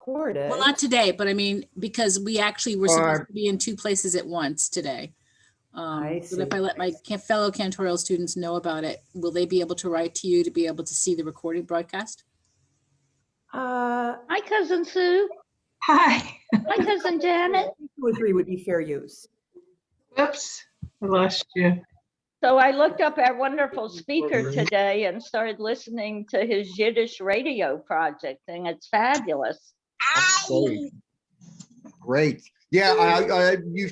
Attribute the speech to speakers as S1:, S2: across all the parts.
S1: record it.
S2: Well, not today, but I mean, because we actually were supposed to be in 2 places at once today.
S1: I
S2: But if I let my fellow cantorial students know about it, will they be able to write to you to be able to see the recorded broadcast?
S3: Hi, Cousin Sue.
S4: Hi.
S3: Hi, Cousin Janet.
S1: 2 or 3 would be fair use.
S4: Whoops, I lost you.
S3: So I looked up our wonderful speaker today and started listening to his Yiddish radio project, and it's fabulous.
S5: Great. Yeah, you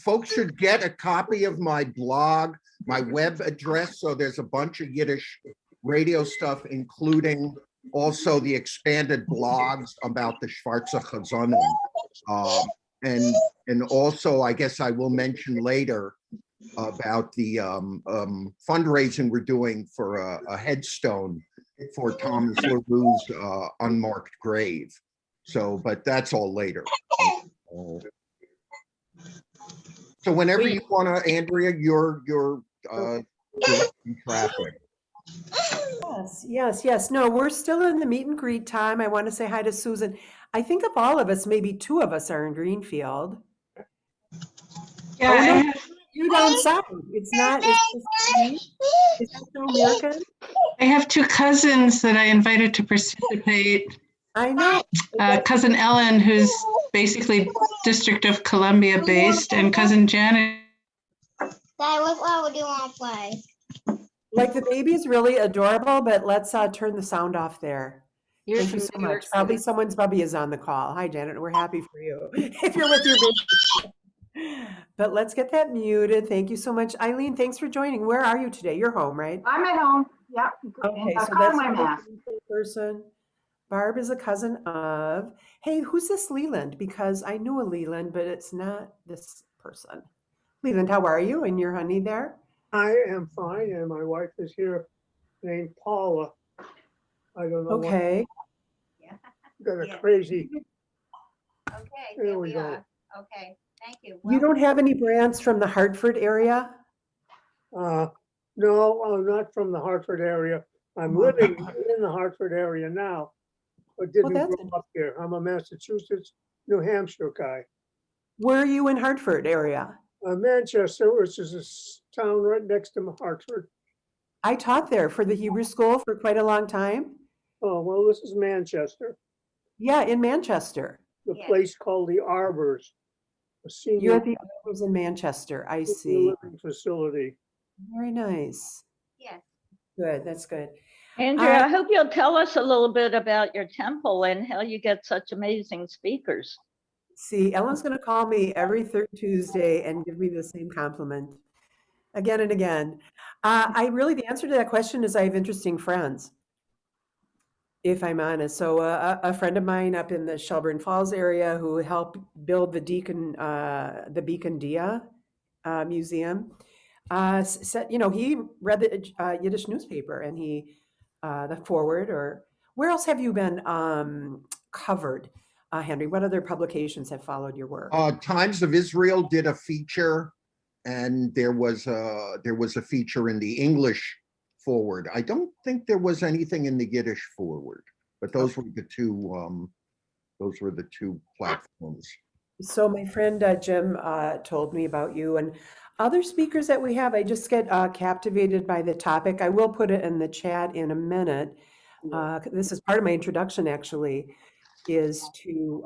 S5: folks should get a copy of my blog, my web address. So there's a bunch of Yiddish radio stuff, including also the expanded blogs about the Schwarze Chazonim. And also, I guess I will mention later about the fundraising we're doing for a headstone for Thomas LaRue's unmarked grave. So, but that's all later. So whenever you want to, Andrea, you're directing traffic.
S1: Yes. No, we're still in the meet and greet time. I want to say hi to Susan. I think of all of us, maybe 2 of us are in Greenfield.
S4: Yeah,
S1: You down south. It's not. It's just me. Is that so American?
S4: I have 2 cousins that I invited to participate.
S1: I know.
S4: Cousin Ellen, who's basically District of Columbia based, and cousin Janet.
S6: Dad, what flower do you want to play?
S1: Like the baby is really adorable, but let's turn the sound off there. Thank you so much. Probably someone's bubby is on the call. Hi, Janet. We're happy for you if you're with your baby. But let's get that muted. Thank you so much. Eileen, thanks for joining. Where are you today? You're home, right?
S7: I'm at home. Yep.
S1: Okay, so that's my mask. Person. Barb is a cousin of, hey, who's this Leland? Because I knew a Leland, but it's not this person. Leland, how are you? And your honey there?
S8: I am fine, and my wife is here named Paula. I don't know.
S1: Okay.
S8: Got a crazy.
S6: Okay,
S8: There
S6: here
S8: we
S6: we
S8: go.
S6: are. Okay, thank you.
S1: You don't have any brands from the Hartford area?
S8: No, I'm not from the Hartford area. I'm living in the Hartford area now, but didn't grow up here. I'm a Massachusetts, New Hampshire guy.
S1: Where are you in Hartford area?
S8: Manchester, which is a town right next to Hartford.
S1: I taught there for the Hebrew school for quite a long time.
S8: Oh, well, this is Manchester.
S1: Yeah, in Manchester.
S8: The place called the Arbors.
S1: You're at the Arbors in Manchester. I see.
S8: Living facility.
S1: Very nice.
S6: Yes.
S1: Good. That's good.
S3: Andrea, I hope you'll tell us a little bit about your temple and how you get such amazing speakers.
S1: See, Ellen's going to call me every third Tuesday and give me the same compliment again and again. The answer to that question is I have interesting friends, if I'm honest. So a friend of mine up in the Shelburne Falls area who helped build the Beacon Dia Museum said, he read the Yiddish newspaper and the forward, or where else have you been covered? Henry, what other publications have followed your work?
S5: Times of Israel did a feature, and there was a feature in the English forward. I don't think there was anything in the Yiddish forward, but those were the two. Those were the 2 platforms.
S1: So my friend Jim told me about you and other speakers that we have. I just get captivated by the topic. I will put it in the chat in a minute. This is part of my introduction, actually, is to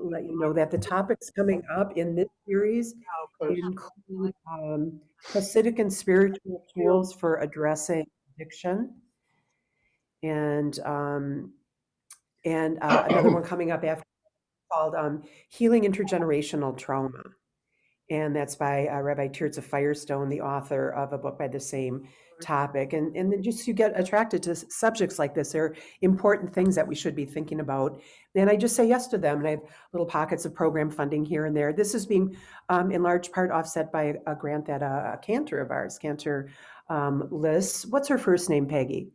S1: let you know that the topics coming up in this series include Hasidic and spiritual tools for addressing addiction, and another one coming up after called Healing Intergenerational Trauma. And that's by Rabbi Tirza Firestone, the author of a book by the same topic. And then just you get attracted to subjects like this. They're important things that we should be thinking about. And I just say yes to them. And I have little pockets of program funding here and there. This is being in large part offset by a grant that a cantor of ours, Cantor Liz, what's her first name, Peggy?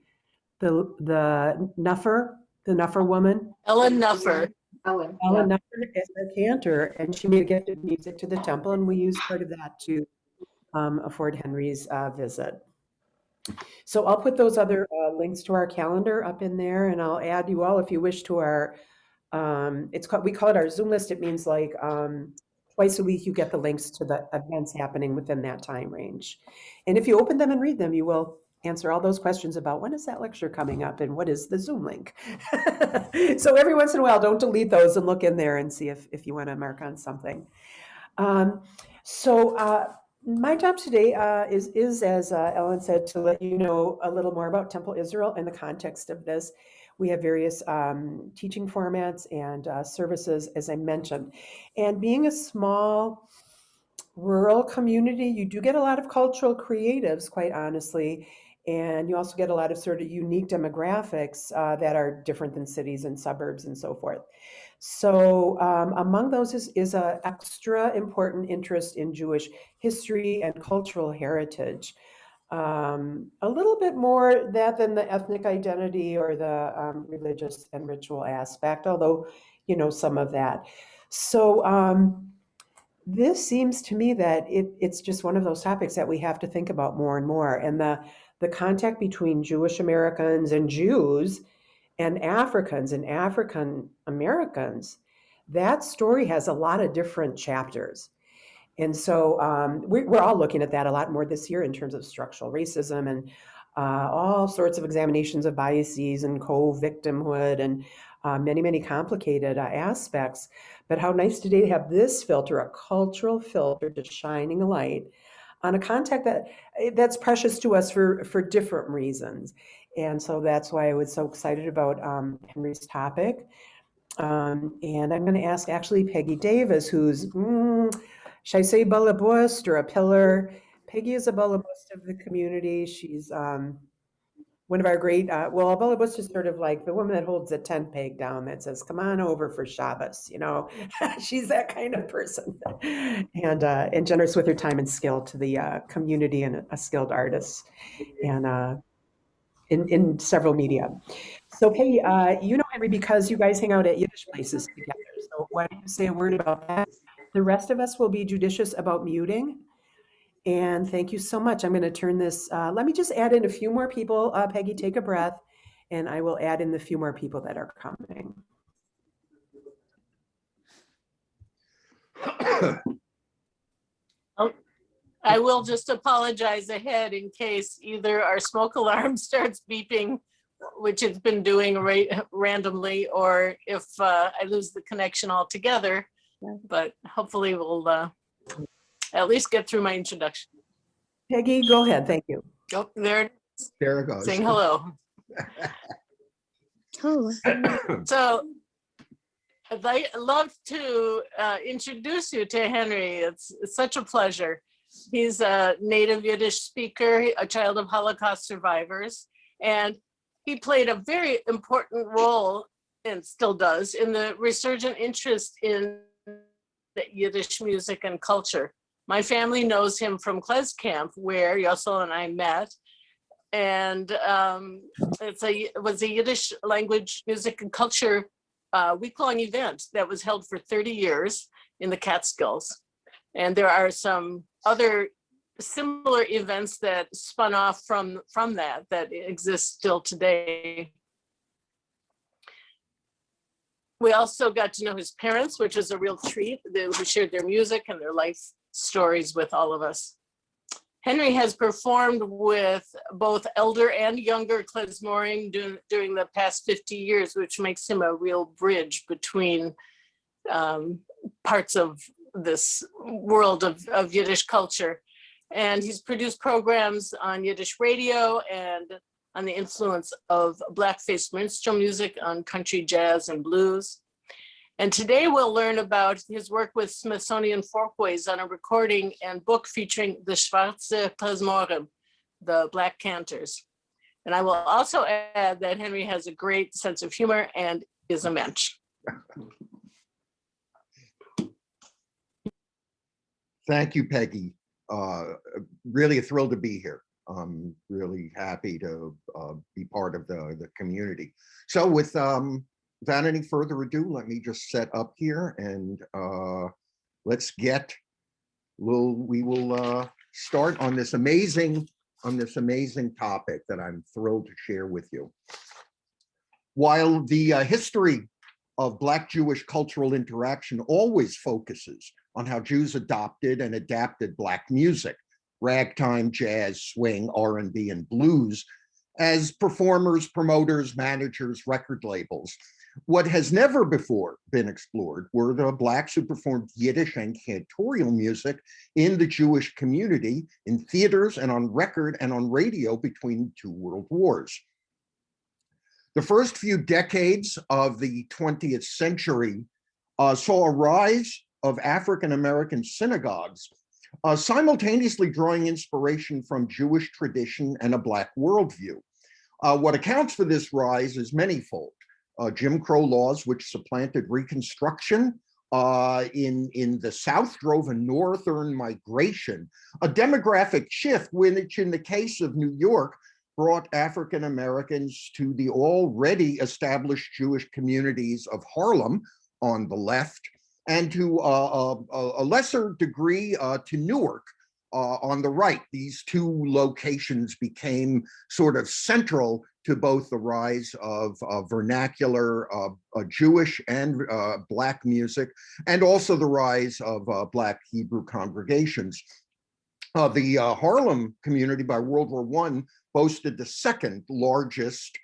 S1: The Nuffer woman?
S2: Ellen Nuffer.
S1: Ellen Nuffer is a cantor, and she made a gift of music to the temple, and we used part of that to afford Henry's visit. So I'll put those other links to our calendar up in there, and I'll add you all, if you wish, to our we call it our Zoom list. It means like twice a week you get the links to the events happening within that time range. And if you open them and read them, you will answer all those questions about when is that lecture coming up and what is the Zoom link. So every once in a while, don't delete those and look in there and see if you want to mark on something. My job today is as Ellen said, to let you know a little more about Temple Israel in the context of this. We have various teaching formats and services, as I mentioned. And being a small rural community, you do get a lot of cultural creatives, quite honestly. And you also get a lot of sort of unique demographics that are different than cities and suburbs and so forth. So among those is an extra important interest in Jewish history and cultural heritage. A little bit more that than the ethnic identity or the religious and ritual aspect, although, some of that. So this seems to me that it's just one of those topics that we have to think about more and more. And the contact between Jewish Americans and Jews and Africans and African Americans, that story has a lot of different chapters. And so we're all looking at that a lot more this year in terms of structural racism and all sorts of examinations of biases and co-victimhood and many, many complicated aspects. But how nice today to have this filter, a cultural filter, just shining a light on a contact that's precious to us for different reasons. And so that's why I was so excited about Henry's topic. And I'm going to ask actually Peggy Davis, who's, should I say bullabust or a pillar? Peggy is a bullabust of the community. She's one of our great, a bullabust is sort of like the woman that holds a tent peg down that says, come on over for Shabbos, she's that kind of person. And generous with her time and skill to the community and a skilled artist. And in several media. So, Peggy, Henry, because you guys hang out at Yiddish places together. So why don't you say a word about that? The rest of us will be judicious about muting. And thank you so much. I'm going to turn this, let me just add in a few more people. Peggy, take a breath, and I will add in the few more people that are coming.
S7: I will just apologize ahead in case either our smoke alarm starts beeping, which it's been doing randomly, or if I lose the connection altogether. But hopefully we'll at least get through my introduction.
S1: Peggy, go ahead. Thank you.
S7: Oh, there
S5: There it goes.
S7: saying hello. So I'd love to introduce you to Henry. It's such a pleasure. He's a native Yiddish speaker, a child of Holocaust survivors, and he played a very important role, and still does, in the resurgent interest in Yiddish music and culture. My family knows him from Kles Camp, where Yossel and I met, and it was a Yiddish language, music, and culture week-long event that was held for 30 years in the Catskills. And there are some other similar events that spun off from that exist still today. We also got to know his parents, which was a real treat, who shared their music and their life stories with all of us. Henry has performed with both elder and younger klezmorim during the past 50 years, which makes him a real bridge between parts of this world of Yiddish culture. And he's produced programs on Yiddish radio and on the influence of blackface minstrel music on country, jazz, and blues. And today we'll learn about his work with Smithsonian Folkways on a recording and book featuring the Schwarze Klezmorim, the Black Cantors. And I will also add that Henry has a great sense of humor and is a mensch.
S5: Thank you, Peggy. Really a thrill to be here. I'm really happy to be part of the community. So without any further ado, let me just set up here and let's we will start on this amazing topic that I'm thrilled to share with you. While the history of Black Jewish cultural interaction always focuses on how Jews adopted and adapted Black music, ragtime, jazz, swing, R&B, and blues, as performers, promoters, managers, record labels. What has never before been explored were the Blacks who performed Yiddish and cantorial music in the Jewish community, in theaters and on record and on radio between two world wars. The first few decades of the 20th century saw a rise of African-American synagogues, simultaneously drawing inspiration from Jewish tradition and a Black worldview. What accounts for this rise is manyfold. Jim Crow laws, which supplanted Reconstruction in the South, drove a northern migration, a demographic shift, which in the case of New York, brought African Americans to the already established Jewish communities of Harlem on the left, and to a lesser degree to Newark on the right. These two locations became sort of central to both the rise of vernacular Jewish and Black music, and also the rise of Black Hebrew congregations. The Harlem community by World War I boasted the second largest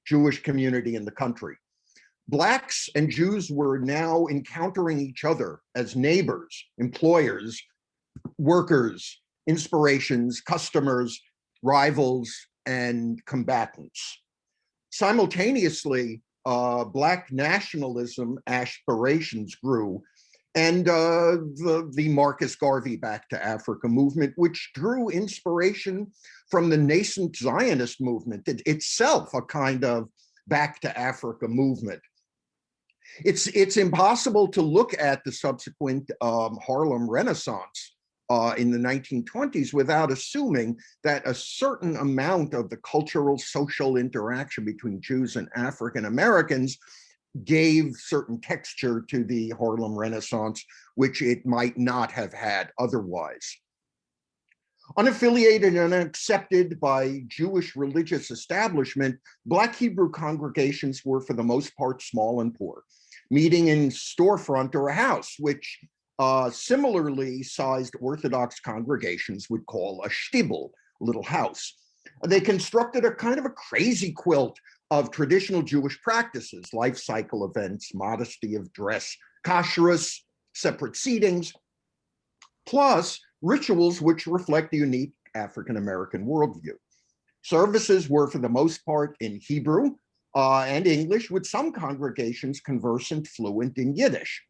S5: Jewish community in the country. Blacks and Jews were now encountering each other as neighbors, employers, workers, inspirations, customers, rivals, and combatants. Simultaneously, Black nationalism aspirations grew, and the Marcus Garvey Back to Africa movement, which drew inspiration from the nascent Zionist movement, itself a kind of Back to Africa movement. It's impossible to look at the subsequent Harlem Renaissance in the 1920s without assuming that a certain amount of the cultural social interaction between Jews and African Americans gave certain texture to the Harlem Renaissance, which it might not have had otherwise. Unaffiliated and accepted by Jewish religious establishment, Black Hebrew congregations were for the most part small and poor, meeting in storefront or a house, which similarly sized Orthodox congregations would call a shtibel, little house. They constructed a kind of a crazy quilt of traditional Jewish practices, life cycle events, modesty of dress, kashrus, separate seatings, plus rituals which reflect the unique African-American worldview. Services were for the most part in Hebrew and English, with some congregations conversant fluent in Yiddish.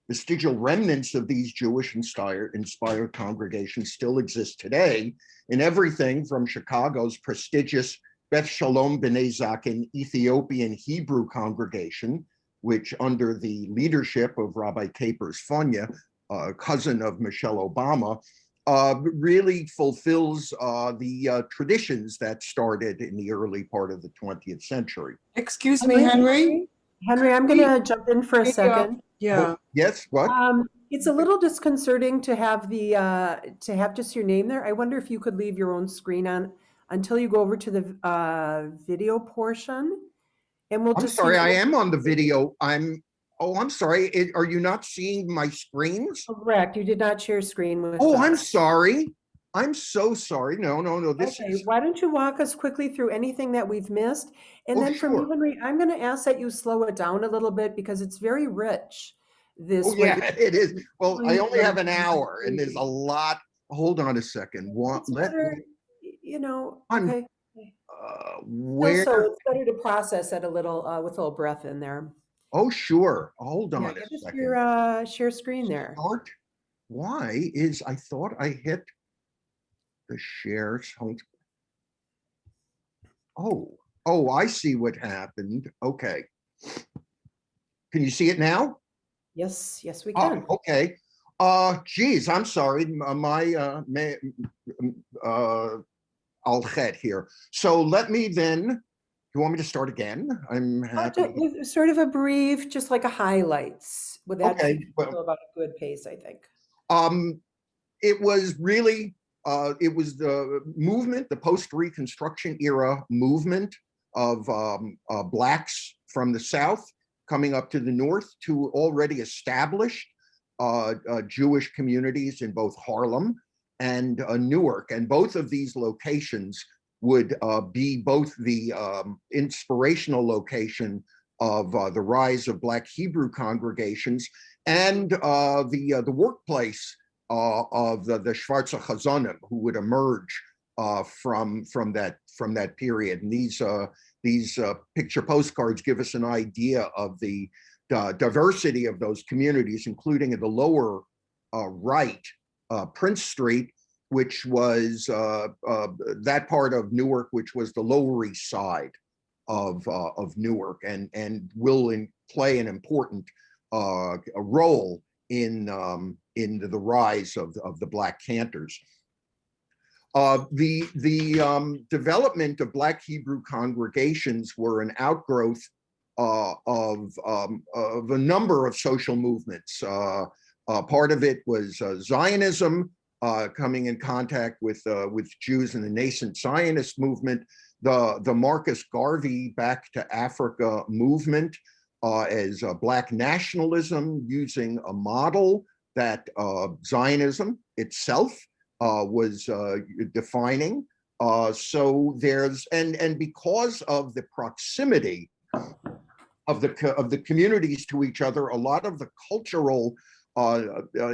S5: Vestigial remnants of these Jewish-inspired congregations still exist today in everything from Chicago's prestigious Beth Shalom B'nai Zaken Ethiopian Hebrew congregation, which under the leadership of Rabbi Capers Funya, cousin of Michelle Obama, really fulfills the traditions that started in the early part of the 20th century.
S9: Excuse me, Henry?
S1: Henry, I'm going to jump in for a second.
S9: Yeah.
S5: Yes, what?
S1: It's a little disconcerting to have just your name there. I wonder if you could leave your own screen on until you go over to the video portion, and we'll
S5: I'm
S1: just.
S5: sorry, I am on the video. I'm sorry. Are you not seeing my screens?
S1: Correct. You did not share screen with.
S5: Oh,
S1: us.
S5: I'm sorry. I'm so sorry. No. This
S1: Okay,
S5: is.
S1: why don't you walk us quickly through anything that we've missed? And
S5: Oh,
S1: then from you,
S5: sure.
S1: Henry, I'm going to ask that you slow it down a little bit because it's very rich. This
S5: Oh, yeah, it is. Well, I only have an
S1: Really
S5: hour and there's a lot. Hold on a second.
S1: It's better,
S5: I'm-
S1: okay.
S5: Where?
S1: So it's better to process it a little with a little breath in there.
S5: Oh, sure. Hold on
S1: Yeah,
S5: a
S1: give us
S5: second.
S1: your share screen there.
S5: Start. Why is, I thought I hit the share. Oh, I see what happened. Okay. Can you see it now?
S1: Yes, we
S5: Oh,
S1: can.
S5: okay. Geez, I'm sorry. I'll head here. So let me then, you want me to start again? I'm happy.
S1: With sort of a brief, just like a highlights. Would that
S5: Okay,
S1: keep
S5: well-
S1: people about a good pace, I think.
S5: It was really, it was the movement, the post-Reconstruction era movement of Blacks from the South coming up to the north to already established Jewish communities in both Harlem and Newark. And both of these locations would be both the inspirational location of the rise of Black Hebrew congregations and the workplace of the Schwarze Chazonim, who would emerge from that period. And these picture postcards give us an idea of the diversity of those communities, including in the lower right, Prince Street, which was that part of Newark, which was the Lower East Side of Newark, and will play an important a role in the rise of the Black Cantors. The development of Black Hebrew congregations were an outgrowth of a number of social movements. Part of it was Zionism, coming in contact with Jews in the nascent Zionist movement, the Marcus Garvey Back to Africa movement as Black nationalism, using a model that Zionism itself was defining. So there's, and because of the proximity of the communities to each other, a lot of the cultural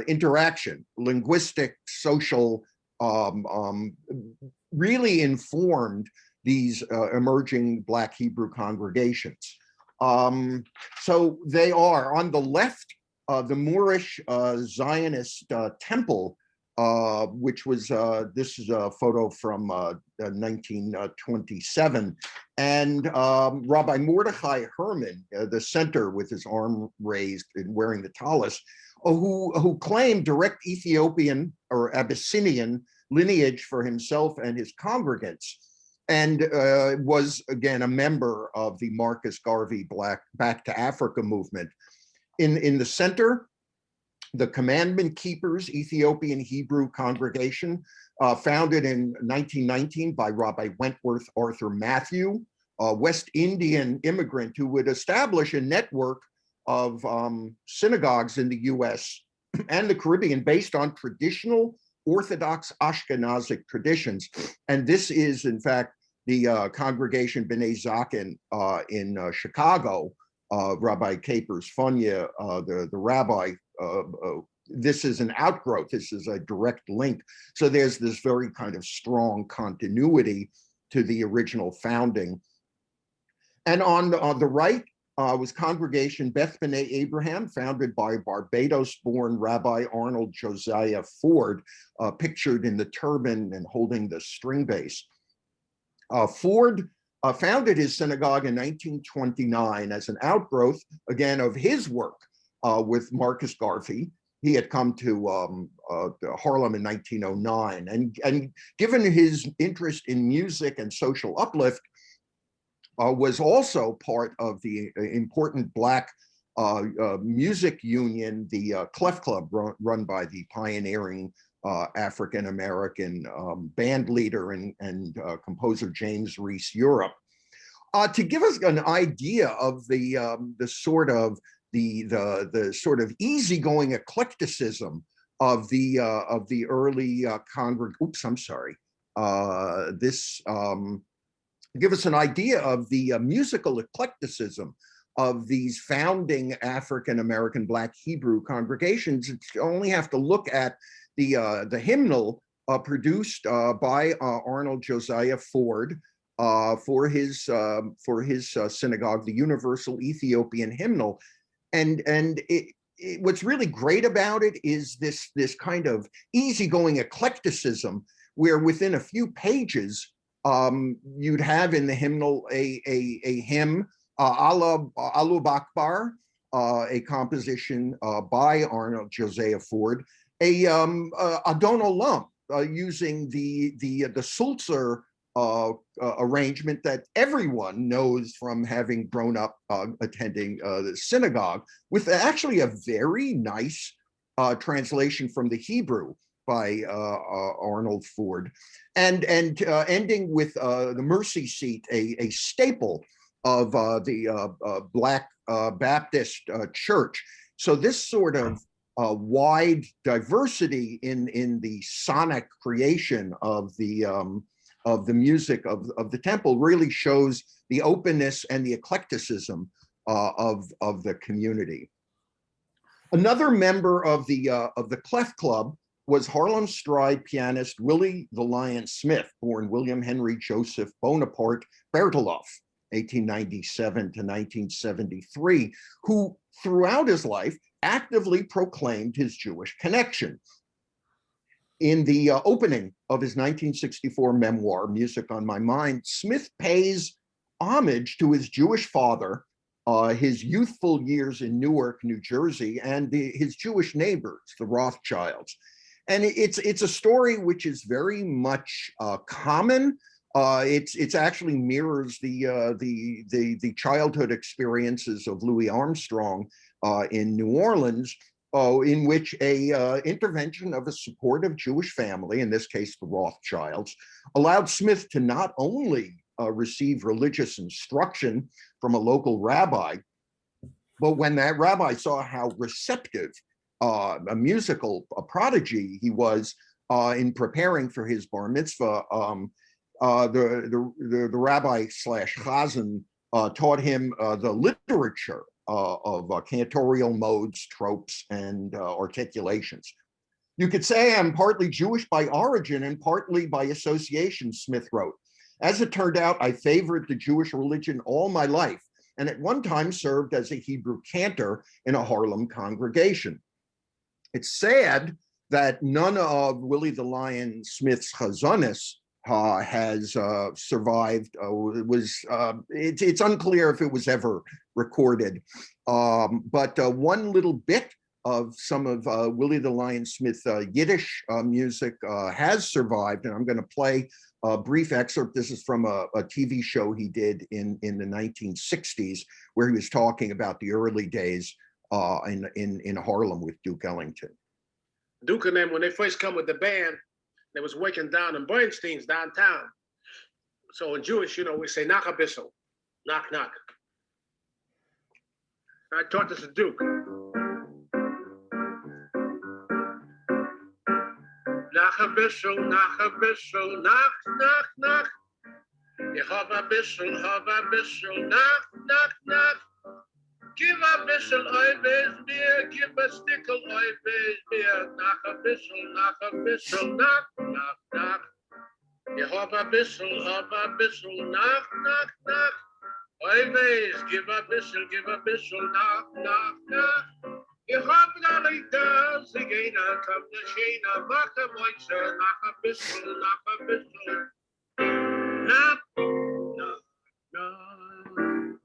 S5: interaction, linguistic, social, really informed these emerging Black Hebrew congregations. So they are on the left, the Moorish Zionist temple, which was, this is a photo from 1927. And Rabbi Mordechai Herman, the center with his arm raised and wearing the tallis, who claimed direct Ethiopian or Abyssinian lineage for himself and his congregants, and was again a member of the Marcus Garvey Back to Africa movement. In the center, the Commandment Keepers Ethiopian Hebrew congregation, founded in 1919 by Rabbi Wentworth Arthur Matthew, a West Indian immigrant who would establish a network of synagogues in the US and the Caribbean based on traditional Orthodox Ashkenazic traditions. And this is, in fact, the congregation B'nai Zaken in Chicago, Rabbi Capers Funya, the rabbi. This is an outgrowth. This is a direct link. So there's this very kind of strong continuity to the original founding. And on the right was Congregation Beth B'nai Abraham, founded by Barbados-born Rabbi Arnold Josiah Ford, pictured in the turban and holding the string bass. Ford founded his synagogue in 1929 as an outgrowth, again, of his work with Marcus Garvey. He had come to Harlem in 1909, and given his interest in music and social uplift, was also part of the important Black music union, the Clef Club, run by the pioneering African-American band leader and composer James Reese Europe. To give us an idea of the sort of easygoing eclecticism of the early give us an idea of the musical eclecticism of these founding African-American Black Hebrew congregations. You only have to look at the hymnal produced by Arnold Josiah Ford for his synagogue, the Universal Ethiopian Hymnal. And what's really great about it is this kind of easygoing eclecticism, where within a few pages, you'd have in the hymnal a hymn, Alu Bakbar, a composition by Arnold Josiah Ford, a Adon Olam, using the Sulzer arrangement that everyone knows from having grown up attending the synagogue, with actually a very nice translation from the Hebrew by Arnold Ford, and ending with the Mercy Seat, a staple of the Black Baptist church. So this sort of wide diversity in the sonic creation of the music of the temple really shows the openness and the eclecticism of the community. Another member of the Clef Club was Harlem Stride pianist Willie the Lion Smith, born William Henry Joseph Bonaparte Berteloff, 1897 to 1973, who throughout his life actively proclaimed his Jewish connection. In the opening of his 1964 memoir, Music on My Mind, Smith pays homage to his Jewish father, his youthful years in Newark, New Jersey, and his Jewish neighbors, the Rothschilds. And it's a story which is very much common. It's actually mirrors the childhood experiences of Louis Armstrong in New Orleans, in which a intervention of a supportive Jewish family, in this case the Rothschilds, allowed Smith to not only receive religious instruction from a local rabbi, but when that rabbi saw how receptive a musical prodigy he was in preparing for his bar mitzvah, the rabbi slash chazan taught him the literature of cantorial modes, tropes, and articulations. You could say I'm partly Jewish by origin and partly by association, Smith wrote. As it turned out, I favored the Jewish religion all my life, and at one time served as a Hebrew cantor in a Harlem congregation. It's sad that none of Willie the Lion Smith's chazonis has survived. It's unclear if it was ever recorded, but one little bit of some of Willie the Lion Smith Yiddish music has survived, and I'm going to play a brief excerpt. This is from a TV show he did in the 1960s, where he was talking about the early days in Harlem with Duke Ellington.
S10: Duke and them, when they first come with the band, they was working down in Bernstein's downtown. So in Jewish, you know, we say knock a bissel, knock, knock. I taught this to Duke. Knock a bissel, knock, knock, knock. You have a bissel, knock, knock, knock. Give a bissel, always beer, give a stickle, always beer. Knock a bissel, knock, knock, knock. You have a bissel, knock, knock, knock. Always give a bissel, knock, knock, knock. You have the leaders, the gainer, come the shainer, knock a moisture, knock a bissel, knock, knock, knock.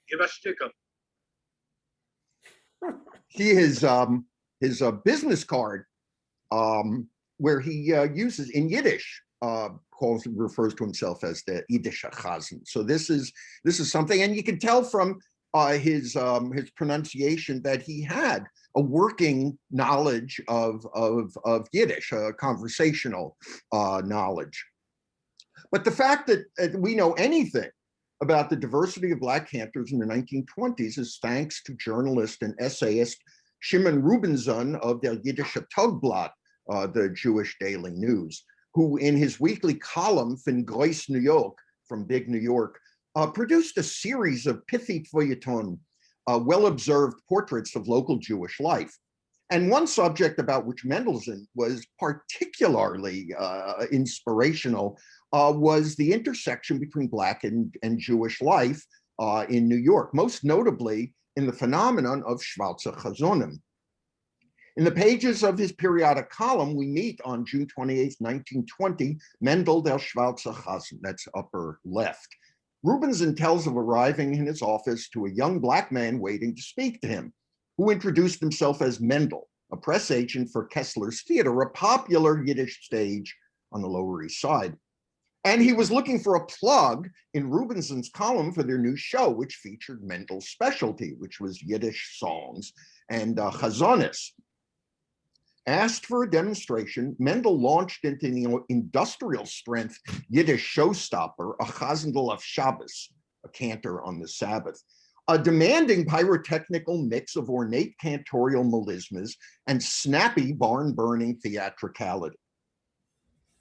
S10: Give a stickle.
S5: See his business card, where he uses in Yiddish, refers to himself as the Yiddish chazan. So this is something, and you can tell from his pronunciation that he had a working knowledge of Yiddish, conversational knowledge. But the fact that we know anything about the diversity of Black cantors in the 1920s is thanks to journalist and essayist Shimon Rubinson of Der Yiddische Tagblatt, the Jewish daily news, who in his weekly column, Von Groß New York, from Big New York, produced a series of pithy feuilleton, well-observed portraits of local Jewish life. And one subject about which Mendelssohn was particularly inspirational was the intersection between Black and Jewish life in New York, most notably in the phenomenon of Schwarze Chazonim. In the pages of his periodic column, we meet on June 28, 1920, Mendel der Schwarze Chazan, that's upper left. Rubinson tells of arriving in his office to a young Black man waiting to speak to him, who introduced himself as Mendel, a press agent for Kessler's Theater, a popular Yiddish stage on the Lower East Side. And he was looking for a plug in Rubinson's column for their new show, which featured Mendel's specialty, which was Yiddish songs and chazonis. Asked for a demonstration, Mendel launched into the industrial strength Yiddish showstopper, a chazandal of Shabbos, a cantor on the Sabbath. a demanding pyrotechnical mix of ornate cantorial melismas and snappy barn-burning theatricality.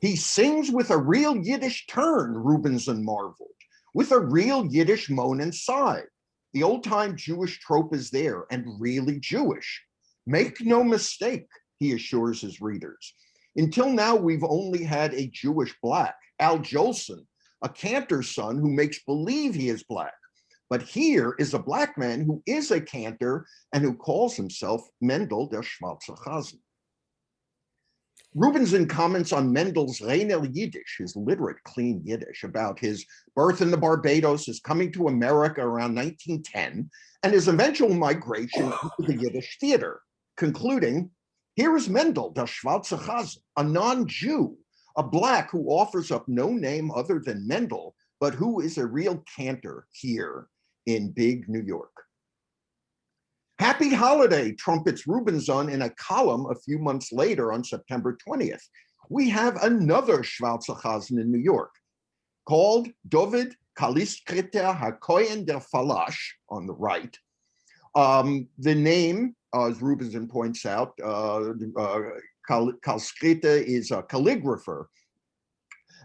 S5: He sings with a real Yiddish turn, Rubinson marveled, with a real Yiddish moan and sigh. The old-time Jewish trope is there and really Jewish. Make no mistake, he assures his readers. Until now, we've only had a Jewish black, Al Jolson, a cantor's son who makes believe he is black. But here is a black man who is a cantor and who calls himself Mendel der Schwarze Chasen. Rubinson comments on Mendel's reiner Yiddish, his literate, clean Yiddish, about his birth in the Barbados, his coming to America around 1910, and his eventual migration into the Yiddish theater, concluding, here is Mendel, der Schwarze Chasen, a non-Jew, a black who offers up no name other than Mendel, but who is a real cantor here in big New York. Happy holiday, trumpets Rubinson in a column a few months later on September 20th. We have another Schwarze Chasen in New York called David Kaliskrita HaKoyen der Falash on the right. The name, as Rubinson points out, Kaliskrita is a calligrapher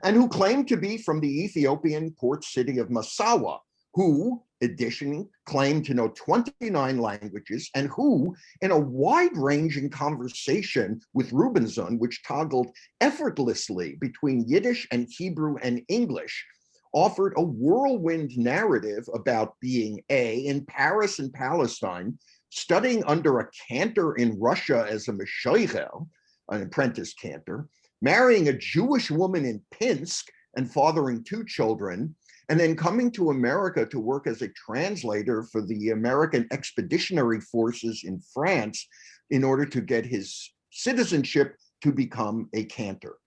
S5: and who claimed to be from the Ethiopian port city of Massawa, who, additionally, claimed to know 29 languages and who, in a wide-ranging conversation with Rubinson, which toggled effortlessly between Yiddish and Hebrew and English, offered a whirlwind narrative about being in Paris and Palestine, studying under a cantor in Russia as a meshoichel, an apprentice cantor, marrying a Jewish woman in Pinsk and fathering 2 children, and then coming to America to work as a translator for the American Expeditionary Forces in France in order to get his citizenship to become a cantor.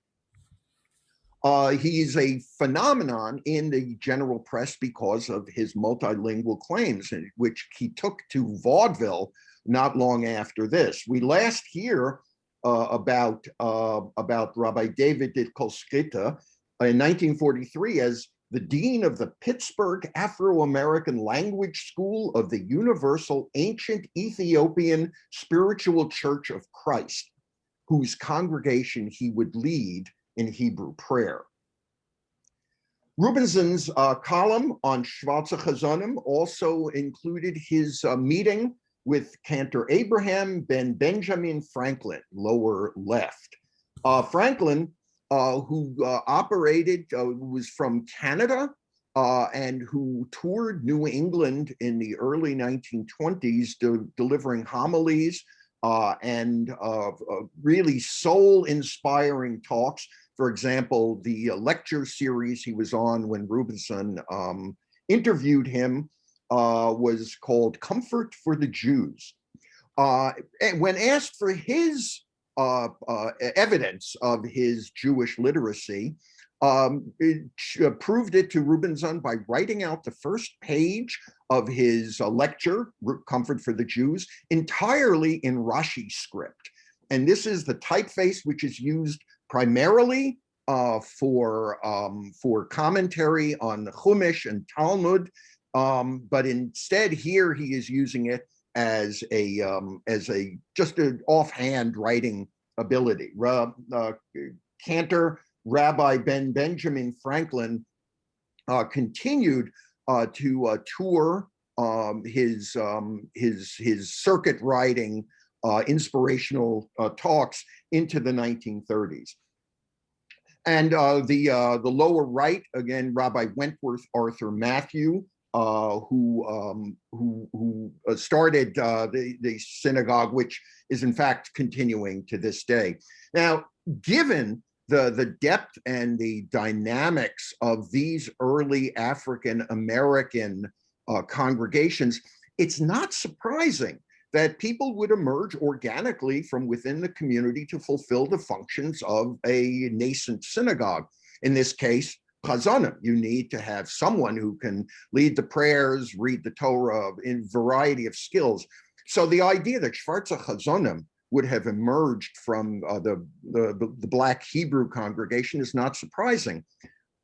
S5: He's a phenomenon in the general press because of his multilingual claims, which he took to vaudeville not long after this. We last hear about Rabbi David de Kaliskrita in 1943 as the dean of the Pittsburgh Afro-American Language School of the Universal Ancient Ethiopian Spiritual Church of Christ, whose congregation he would lead in Hebrew prayer. Rubinson's column on Schwarze Chazonim also included his meeting with Cantor Abraham Ben Benjamin Franklin, lower left. Franklin, who was from Canada and who toured New England in the early 1920s, delivering homilies and really soul-inspiring talks. For example, the lecture series he was on when Rubinson interviewed him was called Comfort for the Jews. And when asked for his evidence of his Jewish literacy, proved it to Rubinson by writing out the first page of his lecture, Comfort for the Jews, entirely in Rashi script. And this is the typeface which is used primarily for commentary on the Chumash and Talmud, but instead here he is using it as a just an offhand writing ability. Cantor Rabbi Ben Benjamin Franklin continued to tour his circuit writing inspirational talks into the 1930s. And the lower right, again, Rabbi Wentworth Arthur Matthew, who started the synagogue, which is in fact continuing to this day. Now, given the depth and the dynamics of these early African American congregations, it's not surprising that people would emerge organically from within the community to fulfill the functions of a nascent synagogue. In this case, chazonim. You need to have someone who can lead the prayers, read the Torah in variety of skills. So the idea that Schwarze Chazonim would have emerged from the Black Hebrew congregation is not surprising.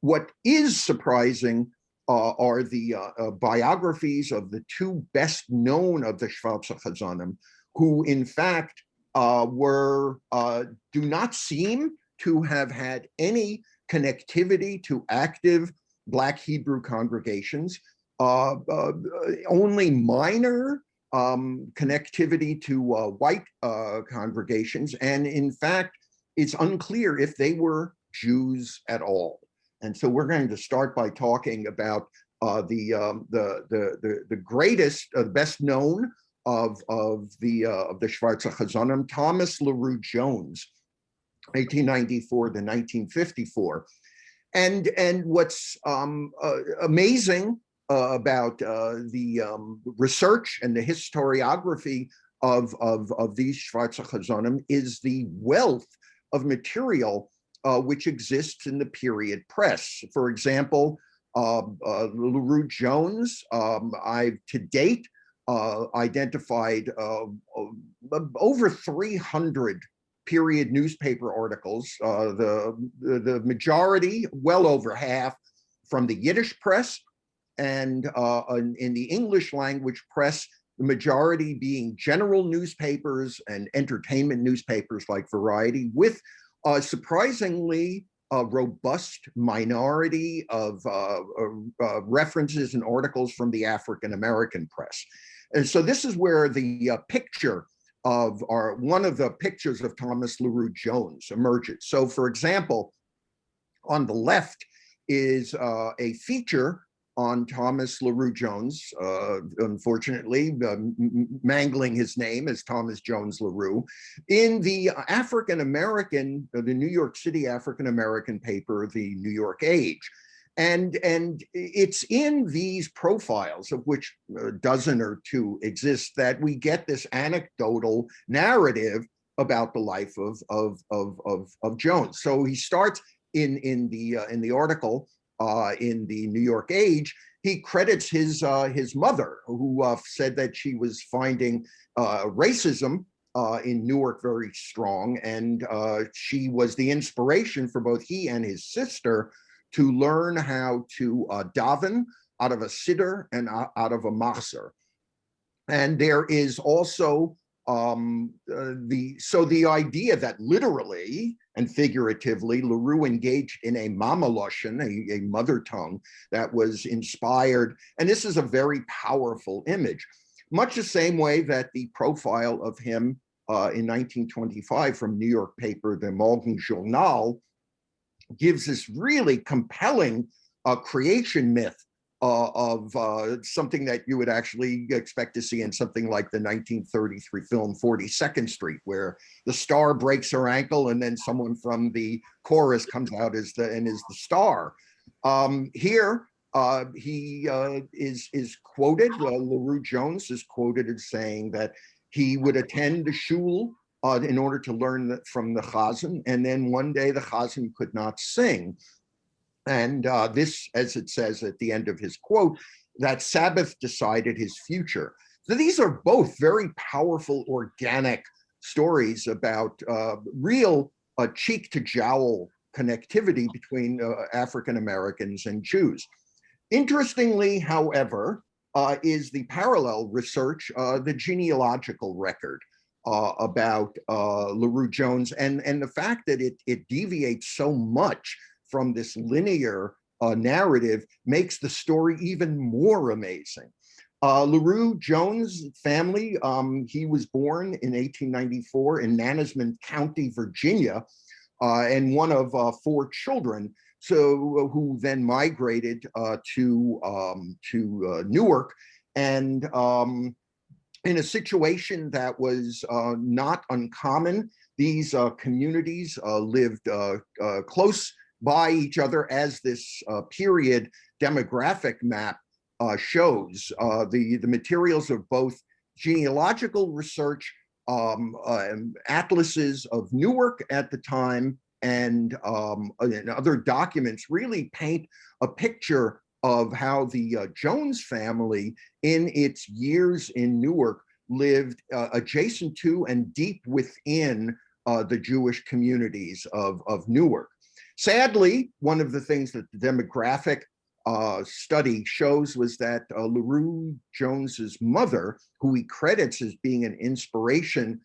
S5: What is surprising are the biographies of the two best known of the Schwarze Chazanim, who in fact do not seem to have had any connectivity to active Black Hebrew congregations, only minor connectivity to white congregations, and in fact, it's unclear if they were Jews at all. And so we're going to start by talking about the greatest, best known of the Schwarze Chazanim, Thomas LaRue Jones, 1894 to 1954. And what's amazing about the research and the historiography of these Schwarze Chazanim is the wealth of material which exists in the period press. For example, LaRue Jones, I've to date identified over 300 period newspaper articles, the majority, well over half, from the Yiddish press, and in the English language press, the majority being general newspapers and entertainment newspapers like Variety, with a surprisingly robust minority of references and articles from the African American press. And so this is where the picture of one of the pictures of Thomas LaRue Jones emerges. So for example, on the left is a feature on Thomas LaRue Jones, unfortunately mangling his name as Thomas Jones LaRue, in the African American, the New York City African American paper, the New York Age. And it's in these profiles, of which a dozen or two exist, that we get this anecdotal narrative about the life of Jones. So he starts in the article in the New York Age. He credits his mother, who said that she was finding racism in Newark very strong, and she was the inspiration for both he and his sister to learn how to daven out of a siddur and out of a machzor. And there is also the idea that literally and figuratively, LaRue engaged in a mamaloshen, a mother tongue that was inspired. And this is a very powerful image, much the same way that the profile of him in 1925 from New York paper, the Morgen Journal, gives this really compelling creation myth of something that you would actually expect to see in something like the 1933 film 42nd Street, where the star breaks her ankle and then someone from the chorus comes out is the star. Here he is quoted, LaRue Jones is quoted as saying that he would attend the shul in order to learn from the chazan, and then one day the chazan could not sing. And this, as it says at the end of his quote, that Sabbath decided his future. So these are both very powerful, organic stories about real cheek to jowl connectivity between African Americans and Jews. Interestingly, however, is the parallel research, the genealogical record about LaRue Jones, and the fact that it deviates so much from this linear narrative makes the story even more amazing. LaRue Jones' family, he was born in 1894 in Nansemond County, Virginia, and one of 4 children, so who then migrated to Newark, and in a situation that was not uncommon. These communities lived close by each other, as this period demographic map shows. The materials of both genealogical research, atlases of Newark at the time, and other documents really paint a picture of how the Jones family in its years in Newark lived adjacent to and deep within the Jewish communities of Newark. Sadly, one of the things that the demographic study shows was that LaRue Jones's mother, who he credits as being an inspiration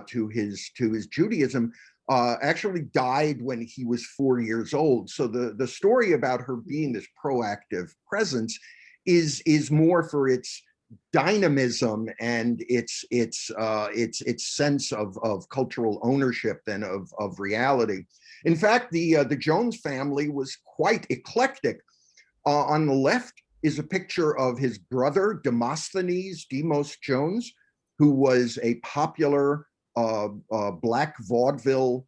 S5: to his Judaism, actually died when he was 4 years old. So the story about her being this proactive presence is more for its dynamism and its sense of cultural ownership than of reality. In fact, the Jones family was quite eclectic. On the left is a picture of his brother, Demosthenes Demos Jones, who was a popular black vaudeville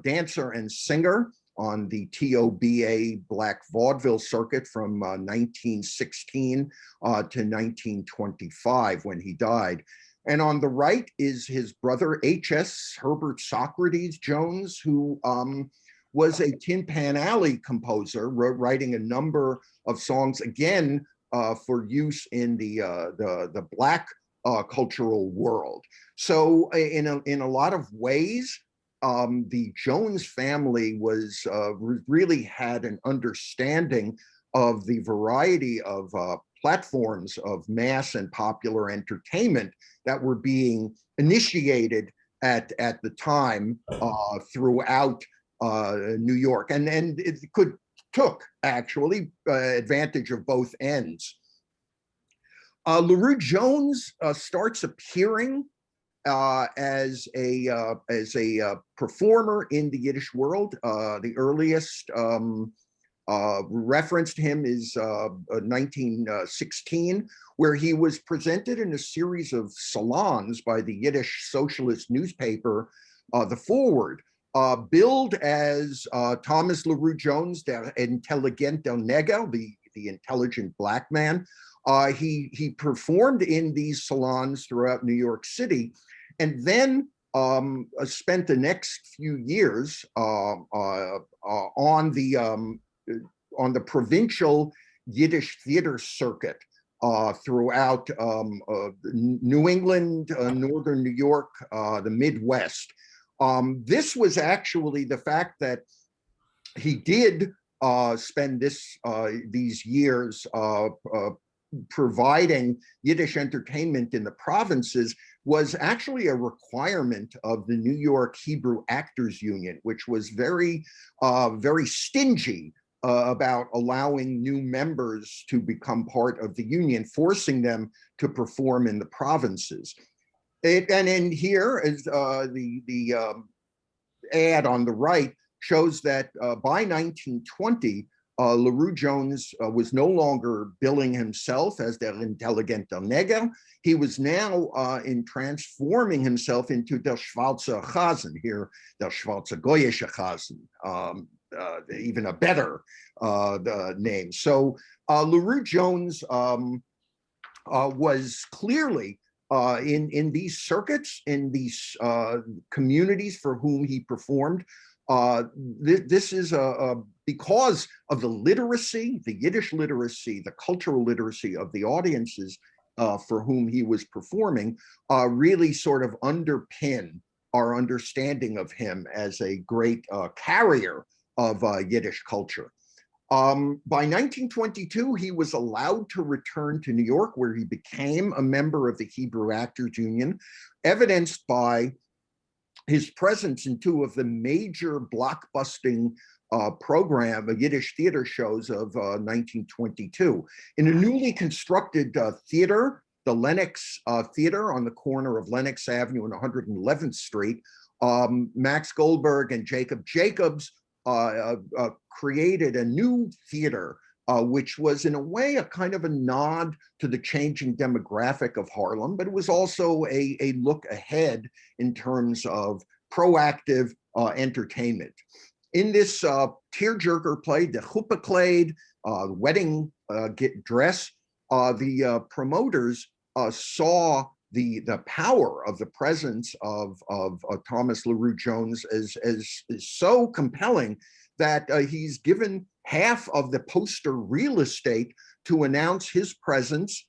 S5: dancer and singer on the TOBA black vaudeville circuit from 1916 to 1925 when he died. And on the right is his brother, H.S. Herbert Socrates Jones, who was a Tin Pan Alley composer, writing a number of songs, again, for use in the Black cultural world. So in a lot of ways, the Jones family was really had an understanding of the variety of platforms of mass and popular entertainment that were being initiated at the time throughout New York, and it took actually advantage of both ends. LaRue Jones starts appearing as a performer in the Yiddish world. The earliest reference to him is 1916, where he was presented in a series of salons by the Yiddish socialist newspaper, The Forward, billed as Thomas LaRue Jones, der Intelligente Neger, the intelligent black man. He performed in these salons throughout New York City, and then spent the next few years on the provincial Yiddish theater circuit throughout New England, Northern New York, the Midwest. This was actually the fact that he did spend these years providing Yiddish entertainment in the provinces was actually a requirement of the New York Hebrew Actors Union, which was very stingy about allowing new members to become part of the union, forcing them to perform in the provinces. And in here is the ad on the right shows that by 1920, LaRue Jones was no longer billing himself as der Intelligente Neger. He was now in transforming himself into der Schwarze Chasen, here, der Schwarze Goyische Chasen, even a better name. So LaRue Jones was clearly in these circuits, in these communities for whom he performed. This is because of the literacy, the Yiddish literacy, the cultural literacy of the audiences for whom he was performing, really sort of underpin our understanding of him as a great carrier of Yiddish culture. By 1922, he was allowed to return to New York, where he became a member of the Hebrew Actors Union, evidenced by his presence in two of the major blockbusting Yiddish theater shows of 1922. In a newly constructed theater, the Lenox Theater on the corner of Lenox Avenue and 111th Street, Max Goldberg and Jacob Jacobs created a new theater, which was in a way a kind of a nod to the changing demographic of Harlem, but it was also a look ahead in terms of proactive entertainment. In this tearjerker play, the Chuppekleid, wedding dress, the promoters saw the power of the presence of Thomas LaRue Jones as so compelling that he's given half of the poster real estate to announce his presence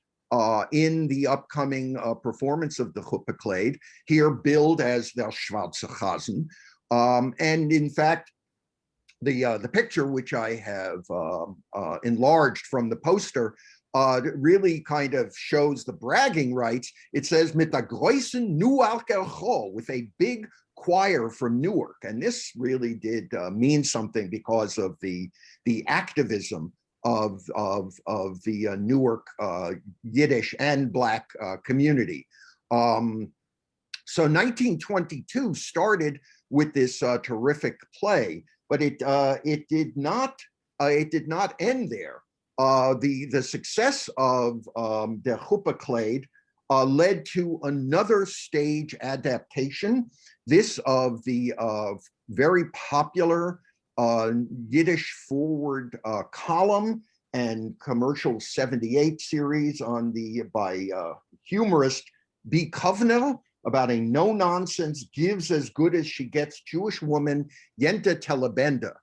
S5: in the upcoming performance of the Chuppekleid, here billed as der Schwarze Chasen. And in fact, the picture, which I have enlarged from the poster, really kind of shows the bragging rights. It says mit der großen Newark Chor, with a big choir from Newark, and this really did mean something because of the activism of the Newark Yiddish and Black community. So 1922 started with this terrific play, but it did not end there. The success of Der Huppenkleid led to another stage adaptation, this of the very popular Yiddish forward column and commercial 78 series by humorist B. Kovner, about a no-nonsense, gives as good as she gets Jewish woman, Yenta Telebenda,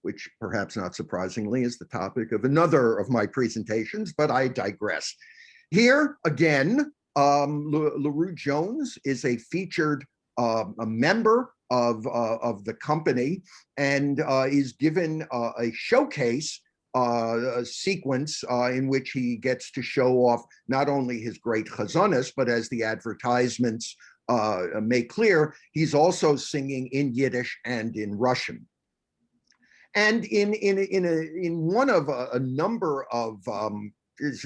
S5: which perhaps not surprisingly is the topic of another of my presentations, but I digress. Here again, LaRue Jones is a featured a member of the company and is given a showcase sequence in which he gets to show off not only his great chazonis, but as the advertisements make clear, he's also singing in Yiddish and in Russian. And in one of a number of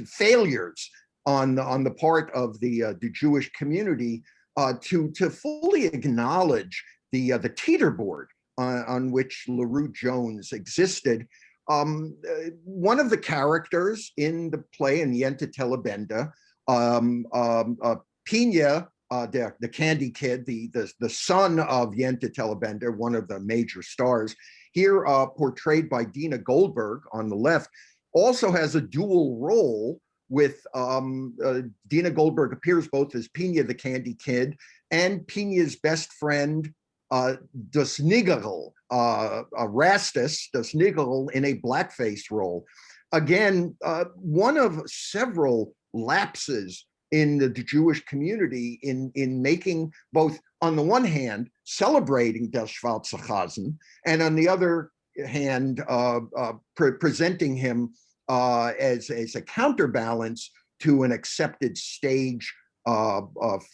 S5: failures on the part of the Jewish community to fully acknowledge the teeterboard on which LaRue Jones existed. One of the characters in the play, in Yenta Telebenda, Pina, the Candy Kid, the son of Yenta Telebenda, one of the major stars, here portrayed by Dina Goldberg on the left, also has a dual role with Dina Goldberg appears both as Pina the Candy Kid and Pina's best friend, Das Niggerl, Rastus, Das Niggerl, in a blackface role. Again, one of several lapses in the Jewish community in making both, on the one hand, celebrating Das Schwarze Chasen, and on the other hand, presenting him as a counterbalance to an accepted stage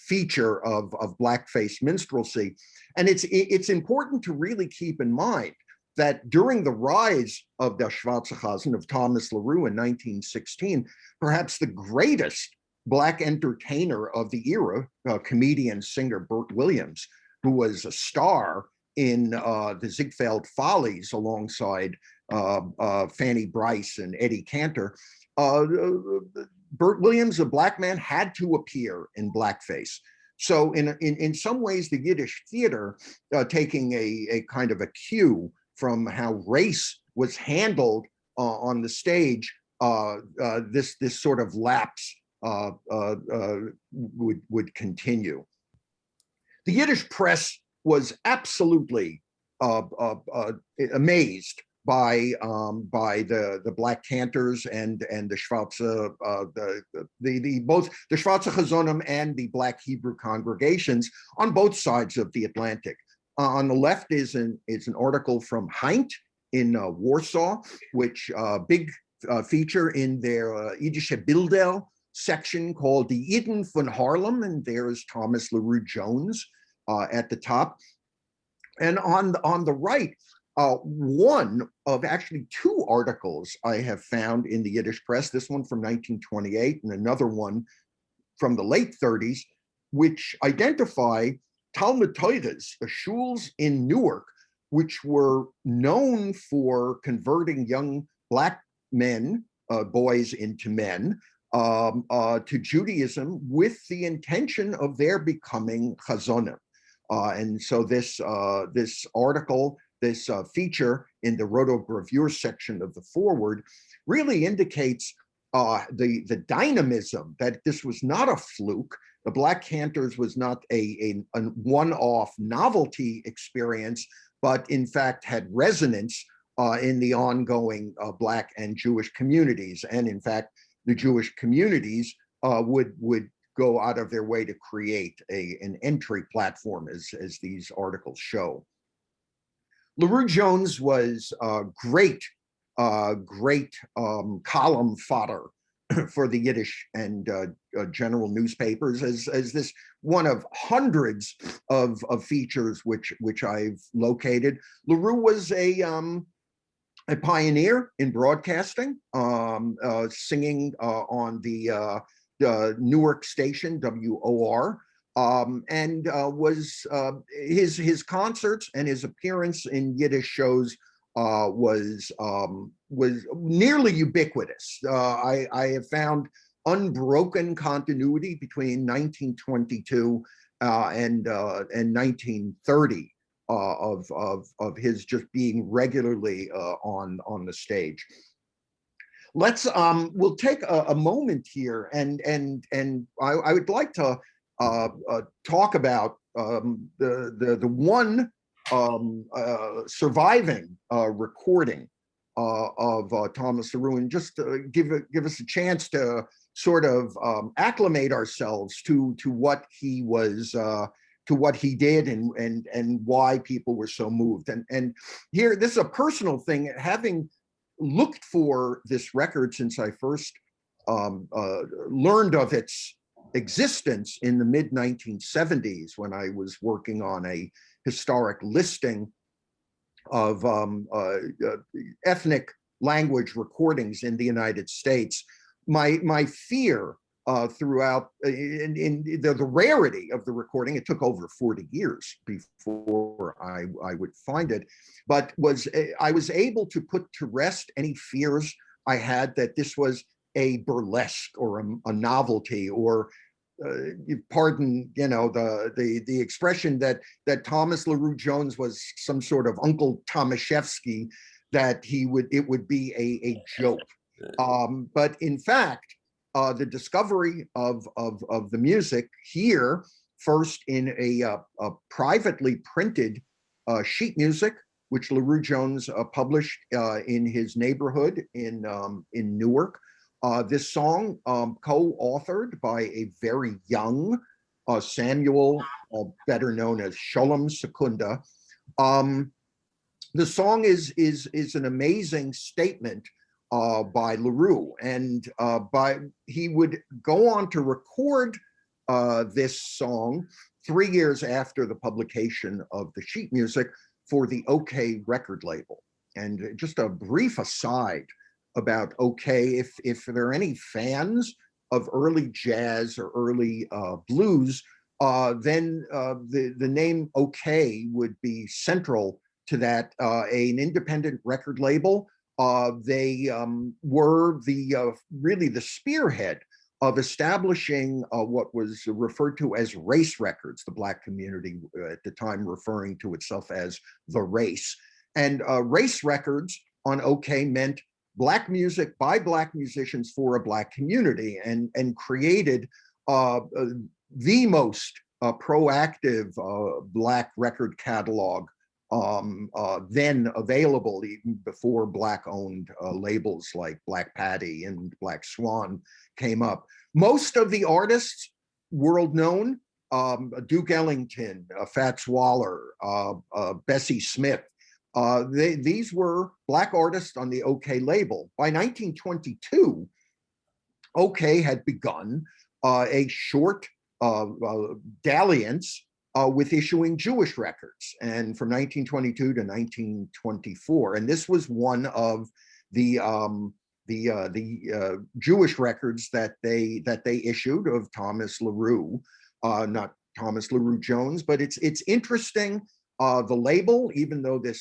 S5: feature of blackface minstrelsy. And it's important to really keep in mind that during the rise of Der Schwarze Chasen of Thomas LaRue in 1916, perhaps the greatest Black entertainer of the era, comedian singer Bert Williams, who was a star in the Ziegfeld Follies alongside Fanny Brice and Eddie Cantor, Bert Williams, a Black man, had to appear in blackface. So in some ways, the Yiddish theater, taking a kind of a cue from how race was handled on the stage, this sort of lapse would continue. The Yiddish press was absolutely amazed by the Black Cantors and the Schwarze, both the Schwarze Chazonim and the Black Hebrew congregations on both sides of the Atlantic. On the left is an article from Heint in Warsaw, which big feature in their Yiddische Bilder section called the Eden von Harlem, and there's Thomas LaRue Jones at the top. And on the right, one of actually two articles I have found in the Yiddish press, this one from 1928 and another one from the late 30s, which identify Talmud Torahs, the shuls in Newark, which were known for converting young Black men, boys into men, to Judaism with the intention of their becoming chazonim. And so this article, this feature in the rotogravure section of the foreword really indicates the dynamism, that this was not a fluke. The Black Cantors was not a one-off novelty experience, but in fact had resonance in the ongoing Black and Jewish communities. And in fact, the Jewish communities would go out of their way to create an entry platform, as these articles show. LaRue Jones was great column fodder for the Yiddish and general newspapers as this one of hundreds of features which I've located. LaRue was a pioneer in broadcasting, singing on the Newark station, WOR, and was his concerts and his appearance in Yiddish shows was nearly ubiquitous. I have found unbroken continuity between 1922 and 1930 of his just being regularly on the stage. Let's we'll take a moment here, and I would like to talk about the one surviving recording of Thomas LaRue, and just give us a chance to sort of acclimate ourselves to what he was, to what he did, and why people were so moved. And here, this is a personal thing. Having looked for this record since I first learned of its existence in the mid-1970s, when I was working on a historic listing of ethnic language recordings in the United States. My fear throughout in the rarity of the recording, it took over 40 years before I would find it, but I was able to put to rest any fears I had that this was a burlesque or a novelty, or pardon, the expression that Thomas LaRue Jones was some sort of Uncle Tomaszewski, that it would be a joke. But in fact, the discovery of the music here, first in a privately printed sheet music, which LaRue Jones published in his neighborhood in Newark. This song, co-authored by a very young Samuel, better known as Sholem Sekunda. The song is an amazing statement by LaRue, and he would go on to record this song 3 years after the publication of the sheet music for the OK record label. And just a brief aside about OK, if there are any fans of early jazz or early blues, then the name OK would be central to that. An independent record label. They were really the spearhead of establishing what was referred to as race records, the Black community at the time referring to itself as the race. And race records on OK meant Black music by Black musicians for a Black community, and created the most proactive Black record catalog then available, even before Black-owned labels like Black Patty and Black Swan came up. Most of the artists, world-known, Duke Ellington, Fats Waller, Bessie Smith, these were Black artists on the OK label. By 1922, OK had begun a short dalliance with issuing Jewish records, and from 1922 to 1924. And this was one of the Jewish records that they issued of Thomas LaRue, not Thomas LaRue Jones. But it's interesting. The label, even though the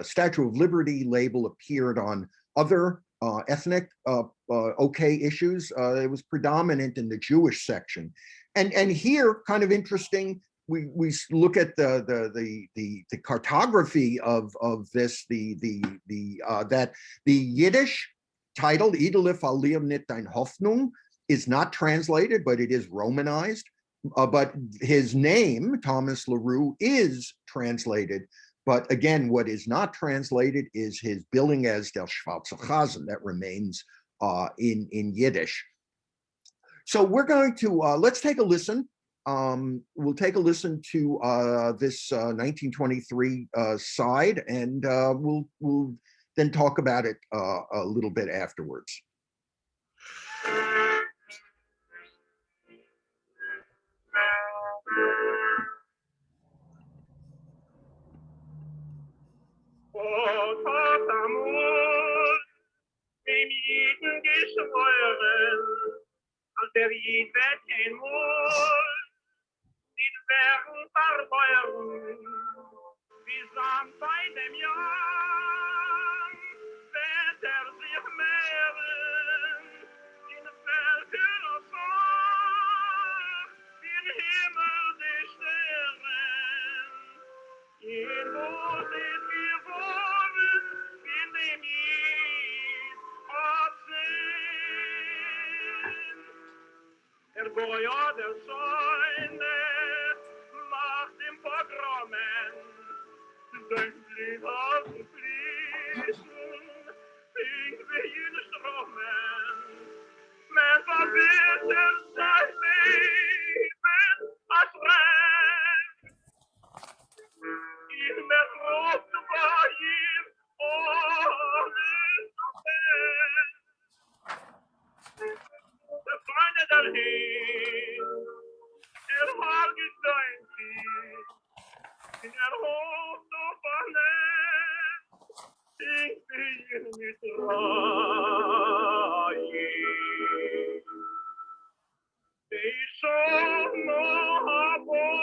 S5: Statue of Liberty label appeared on other ethnic OK issues, it was predominant in the Jewish section. And here, kind of interesting, we look at the cartography of this, that the Yiddish title Idelif Aliyam Nit Dein Hoffnung is not translated, but it is Romanized. But his name, Thomas LaRue, is translated. But again, what is not translated is his billing as Der Schwarze Chasen. That remains in Yiddish. So we're going to, let's take a listen we'll take a listen to this 1923 side, and we'll then talk about it a little bit afterwards.
S10: O Tatamul, dem Jiden geschworen, als der Jid wird kein Mul, die werden verbeuern, wie Sand bei dem Jahr, wird sich mehren, in Felsen und Sand, wie im Himmel die Sterne. In Mut ist geworden, in dem Jid hat sehen. Boja der Säune macht im Pogromen, sämtlich aufzufließen, fing wie in Stromen. Men verbittert sein Leben als Recht. In der Frucht war ihm alles verfehlt. Der Freunde dahin, hat gedeiht sich, in der Hof zu vernehmen, ich bin mit Reihe. Ich soll noch abholen,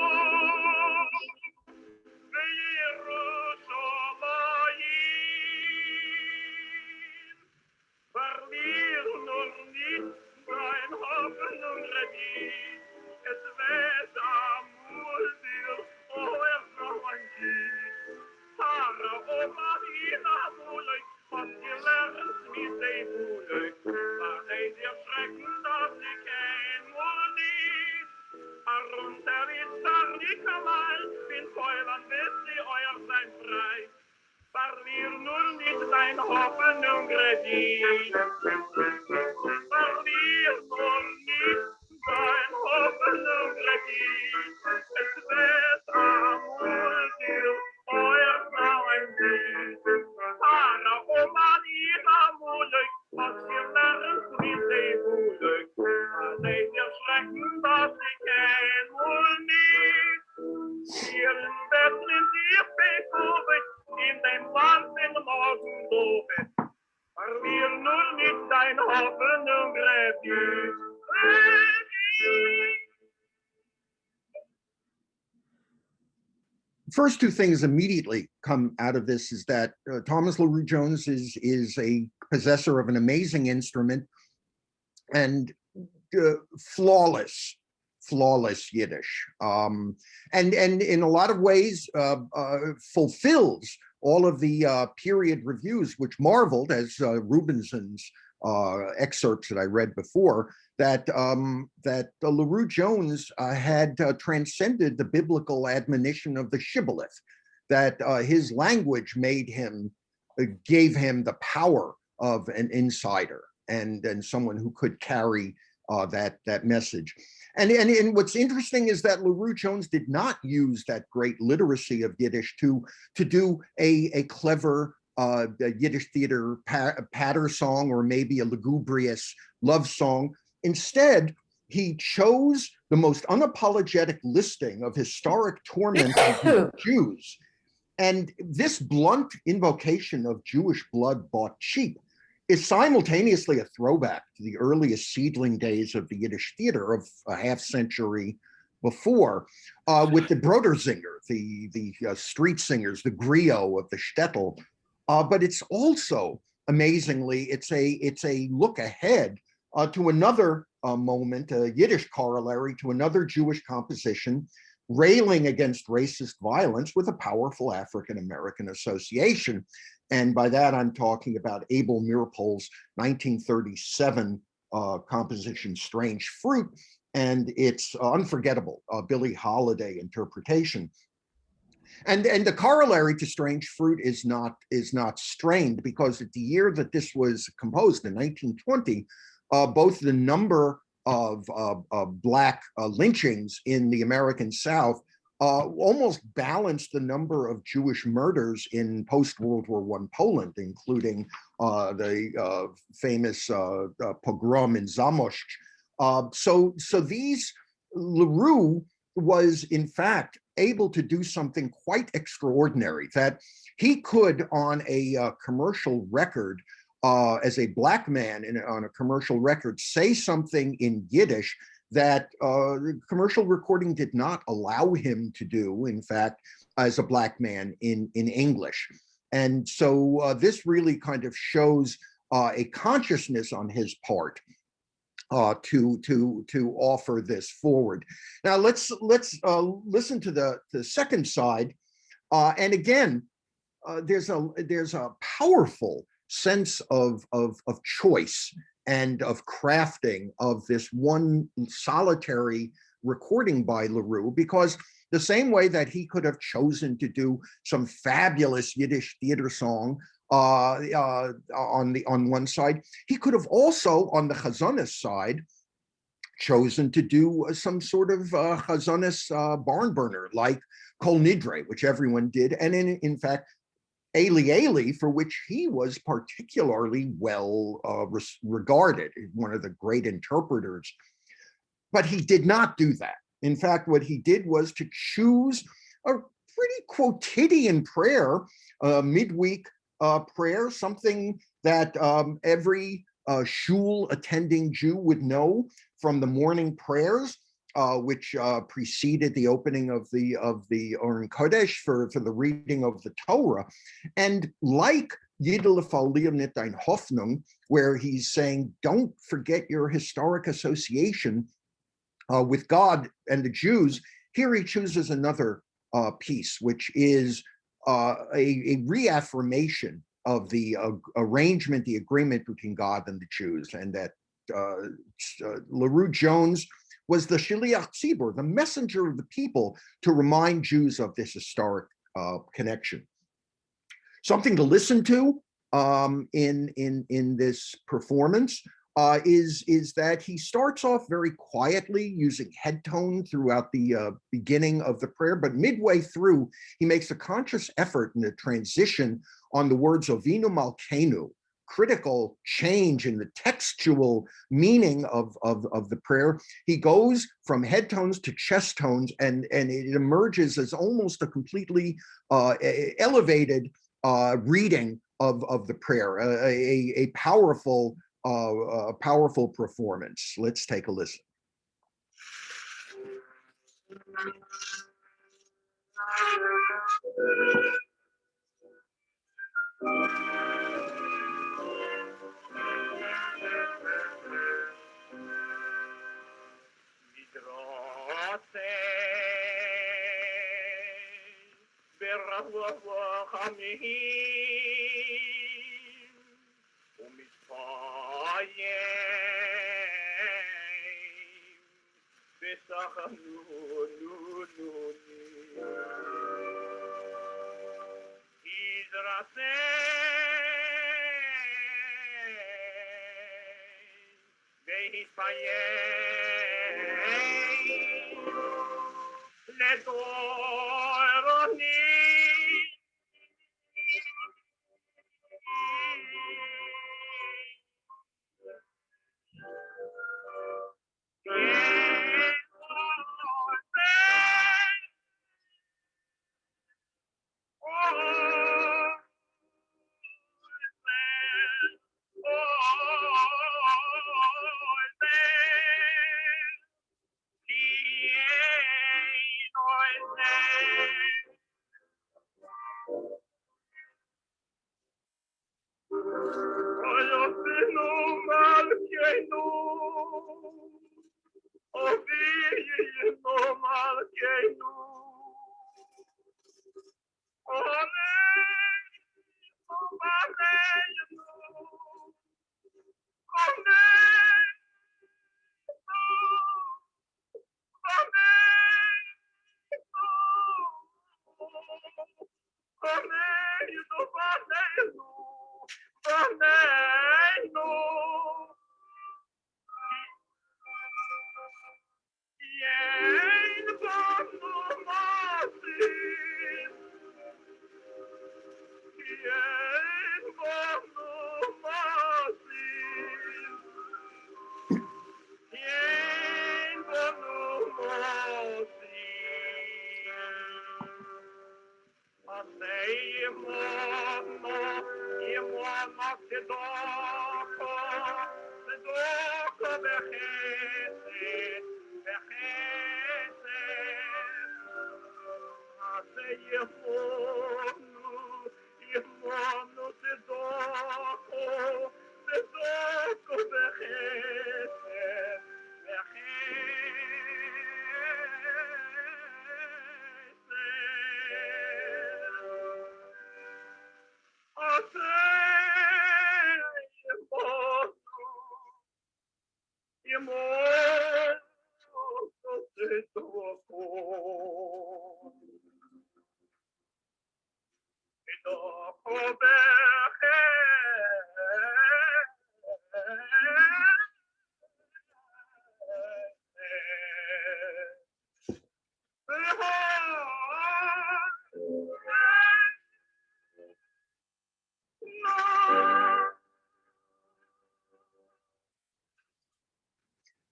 S10: verlier nur nicht dein Hoffnung, Redit. Es wird am Muldir, euer Frauenkind. Tara, Oma, Ina, Mulek, was gelernt mit dem Mulek. War dir schrecken, dass sie kein Muldir. Herunter ist dann Nikolai, bin Feuerland, bis sie euer sein frei. Verlier nur nicht dein Hoffnung, Redit. Verlier nur nicht dein Hoffnung, Redit. Es wird am Muldir, euer Frauenkind. Tara, Oma, Ina, Mulek, was gelernt mit dem Mulek. Seid ihr schrecken, dass ich kein Mulnik. Hier in Bethlehem, die Beethoven, in dem Land in Morgendobe. Verlier nur nicht dein Hoffnung, Redit.
S5: First two things immediately come out of this is that Thomas LaRue Jones is a possessor of an amazing instrument and flawless Yiddish, and in a lot of ways fulfills all of the period reviews, which marveled, as Rubenson's excerpts that I read before, that LaRue Jones had transcended the biblical admonition of the shibboleth, that his language gave him the power of an insider and someone who could carry that message. And what's interesting is that LaRue Jones did not use that great literacy of Yiddish to do a clever Yiddish theater patter song or maybe a lugubrious love song. Instead, he chose the most unapologetic listing of historic torment of Jews. And this blunt invocation of Jewish blood bought cheap is simultaneously a throwback to the earliest seedling days of the Yiddish theater of a half century before, with the Brodersinger, the street singers, the griot of the shtetl. But it's also, amazingly, it's a look ahead to another moment, a Yiddish corollary to another Jewish composition, railing against racist violence with a powerful African-American association. And by that, I'm talking about Abel Meeropol's 1937 composition, Strange Fruit, and its unforgettable Billie Holiday interpretation. And the corollary to Strange Fruit is not strained, because at the year that this was composed, in 1920, both the number Black lynchings in the American South almost balanced the number of Jewish murders in post-World War I Poland, including the famous pogrom in Zamość. So these, LaRue was in fact able to do something quite extraordinary, that he could on a commercial record, as a Black man on a commercial record, say something in Yiddish that commercial recording did not allow him to do, in fact, as a Black man in English. And so this really kind of shows a consciousness on his part to offer this forward. Now let's listen to the second side, and again, there's a powerful sense of choice and of crafting of this one solitary recording by LaRue, because the same way that he could have chosen to do some fabulous Yiddish theater song on one side, he could have also on the Chazonis side chosen to do some sort of Chazonis barn burner like Kol Nidre, which everyone did, and in fact Eli Eli, for which he was particularly well regarded, one of the great interpreters. But he did not do that. In fact, what he did was to choose a pretty quotidian prayer, midweek prayer, something that every shul attending Jew would know from the morning prayers, which preceded the opening of the Oren Kodesh for the reading of the Torah. And like Yidel Faulium Nit Dein Hoffnung, where he's saying, don't forget your historic association with God and the Jews, here he chooses another piece, which is a reaffirmation of the arrangement, the agreement between God and the Jews, and that LaRue Jones was the Shiliach Tzibur, the messenger of the people, to remind Jews of this historic connection. Something to listen to in this performance is that he starts off very quietly using head tone throughout the beginning of the prayer, but midway through, he makes a conscious effort in the transition on the words Ovinu Malkeinu, critical change in the textual meaning of the prayer. He goes from head tones to chest tones, and it emerges as almost a completely elevated reading of the prayer, a powerful performance. Let's take a listen.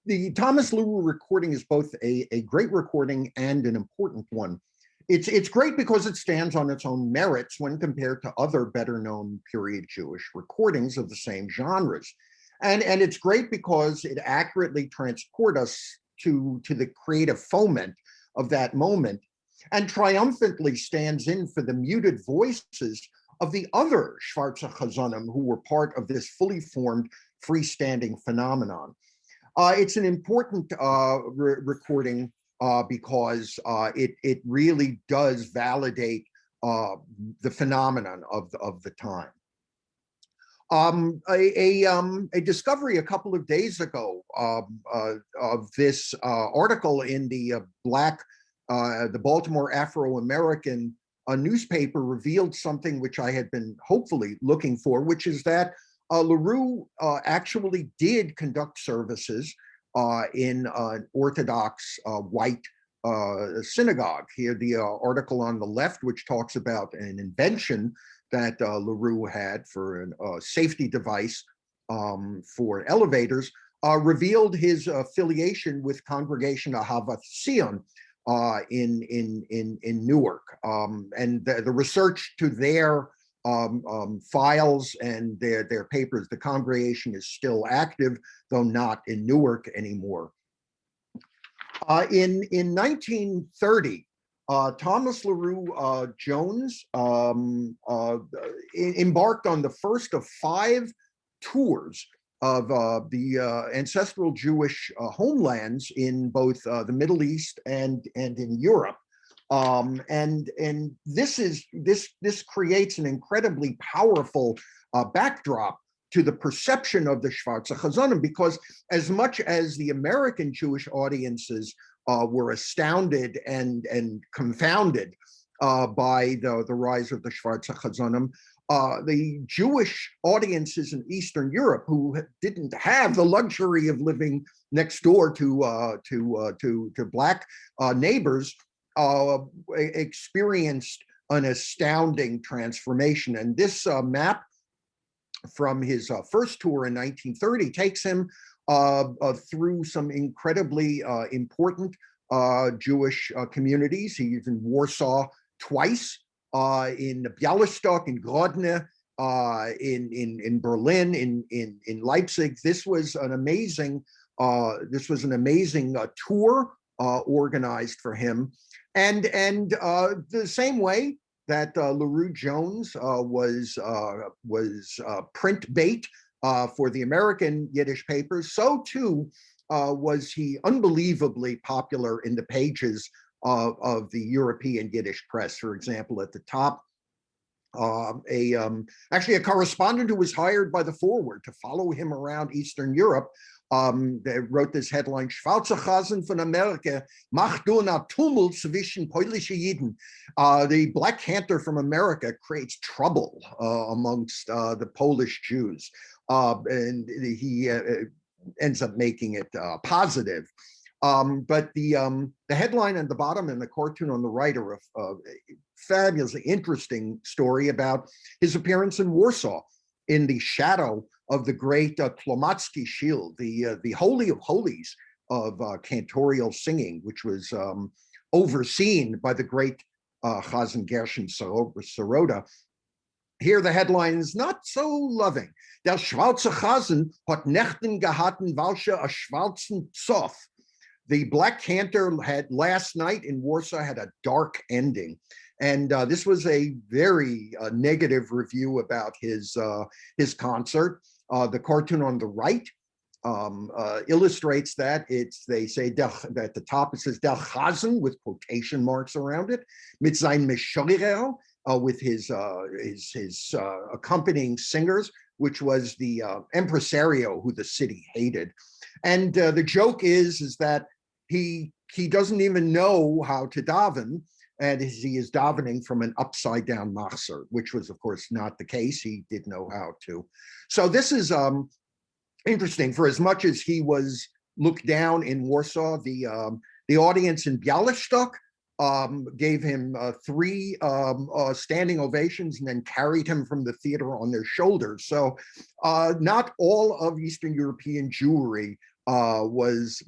S5: The Thomas LaRue recording is both a great recording and an important one. It's great because it stands on its own merits when compared to other better known period Jewish recordings of the same genres. And it's great because it accurately transports us to the creative foment of that moment and triumphantly stands in for the muted voices of the other Schwarze Chazonim who were part of this fully formed freestanding phenomenon. It's an important recording because it really does validate the phenomenon of the time. A discovery a couple of days ago of this article in the the Baltimore Afro-American newspaper revealed something which I had been hopefully looking for, which is that LaRue actually did conduct services in an Orthodox white synagogue. Here, the article on the left, which talks about an invention that LaRue had for a safety device for elevators, revealed his affiliation with Congregation Ahavat Zion in Newark. And the research to their files and their papers, the congregation is still active, though not in Newark anymore. In 1930, Thomas LaRue Jones embarked on the first of 5 tours of the ancestral Jewish homelands in both the Middle East and in Europe. And this creates an incredibly powerful backdrop to the perception of the Schwarze Chazonim, because as much as the American Jewish audiences were astounded and confounded by the rise of the Schwarze Chazonim, the Jewish audiences in Eastern Europe, who didn't have the luxury of living next door to Black neighbors, experienced an astounding transformation. And this map from his first tour in 1930 takes him through some incredibly important Jewish communities. He's in Warsaw twice, in Białystok, in Grodno, in Berlin, in Leipzig. This was an amazing tour organized for him, and the same way that LaRue Jones was print bait for the American Yiddish papers, so too was he unbelievably popular in the pages of the European Yiddish press. For example, at the top, actually a correspondent who was hired by the Forward to follow him around Eastern Europe, they wrote this headline: Schwarze Chazen von Amerika macht nur na Tumult zwischen polnische Jiden. The Black Cantor from America creates trouble amongst the Polish Jews. And he ends up making it positive. But the headline on the bottom and the cartoon on the right are a fabulously interesting story about his appearance in Warsaw in the shadow of the great Tlomacki shield, the holy of holies of cantorial singing, which was overseen by the great Chazen Gershon Sirota. Here the headline is not so loving. Der schwarze Chazen hat Nächten gehatten, welche a schwarzen Zoff. The Black Cantor had last night in Warsaw had a dark ending. And this was a very negative review about his concert. The cartoon on the right illustrates that. They say at the top it says Der Chazen with quotation marks around it, mit sein Mishorirel, with his accompanying singers, which was the impresario who the city hated. And the joke is that he doesn't even know how to daven, and he is davening from an upside down machzor, which was of course not the case. He did know how to. So this is interesting. For as much as he was looked down in Warsaw, the audience in Białystok gave him 3 standing ovations and then carried him from the theater on their shoulders. So not all of Eastern European Jewry was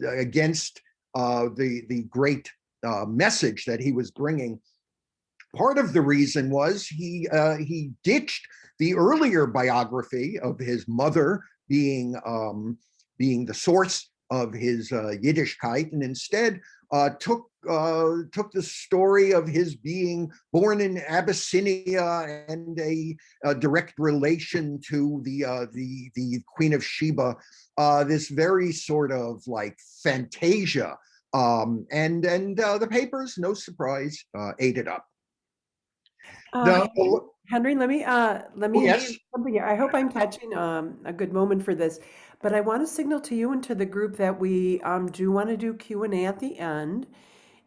S5: against the great message that he was bringing. Part of the reason was he ditched the earlier biography of his mother being the source of his Yiddishkeit, and instead took the story of his being born in Abyssinia and a direct relation to the Queen of Sheba, this very sort of like fantasia, and the papers, no surprise, ate it up.
S1: Henry, let me
S5: Yes.
S1: something here. I hope I'm catching a good moment for this, but I want to signal to you and to the group that we do want to do Q&A at the end.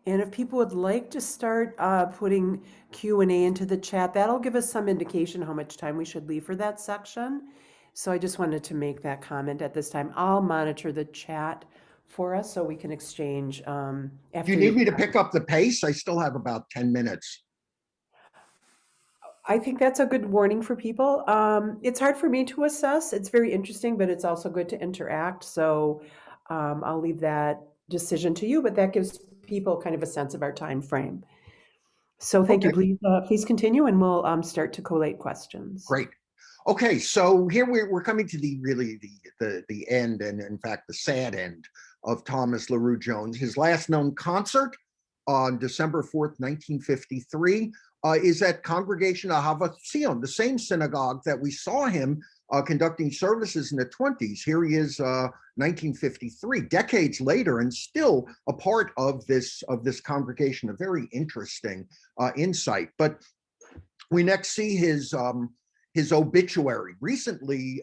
S1: And if people would like to start putting Q&A into the chat, that'll give us some indication how much time we should leave for that section. So I just wanted to make that comment at this time. I'll monitor the chat for us so we can exchange after.
S5: Do you need me to pick up the pace? I still have about 10 minutes.
S1: I think that's a good warning for people. It's hard for me to assess. It's very interesting, but it's also good to interact. So I'll leave that decision to you, but that gives people kind of a sense of our time frame. So thank you. Please continue, and we'll start to collate questions.
S5: Great. Okay, so here we're coming to the end, and in fact the sad end of Thomas LaRue Jones. His last known concert on December 4th, 1953, is at Congregation Ahavat Zion, the same synagogue that we saw him conducting services in the 20s. Here he is, 1953, decades later, and still a part of this congregation. A very interesting insight. But we next see his obituary, recently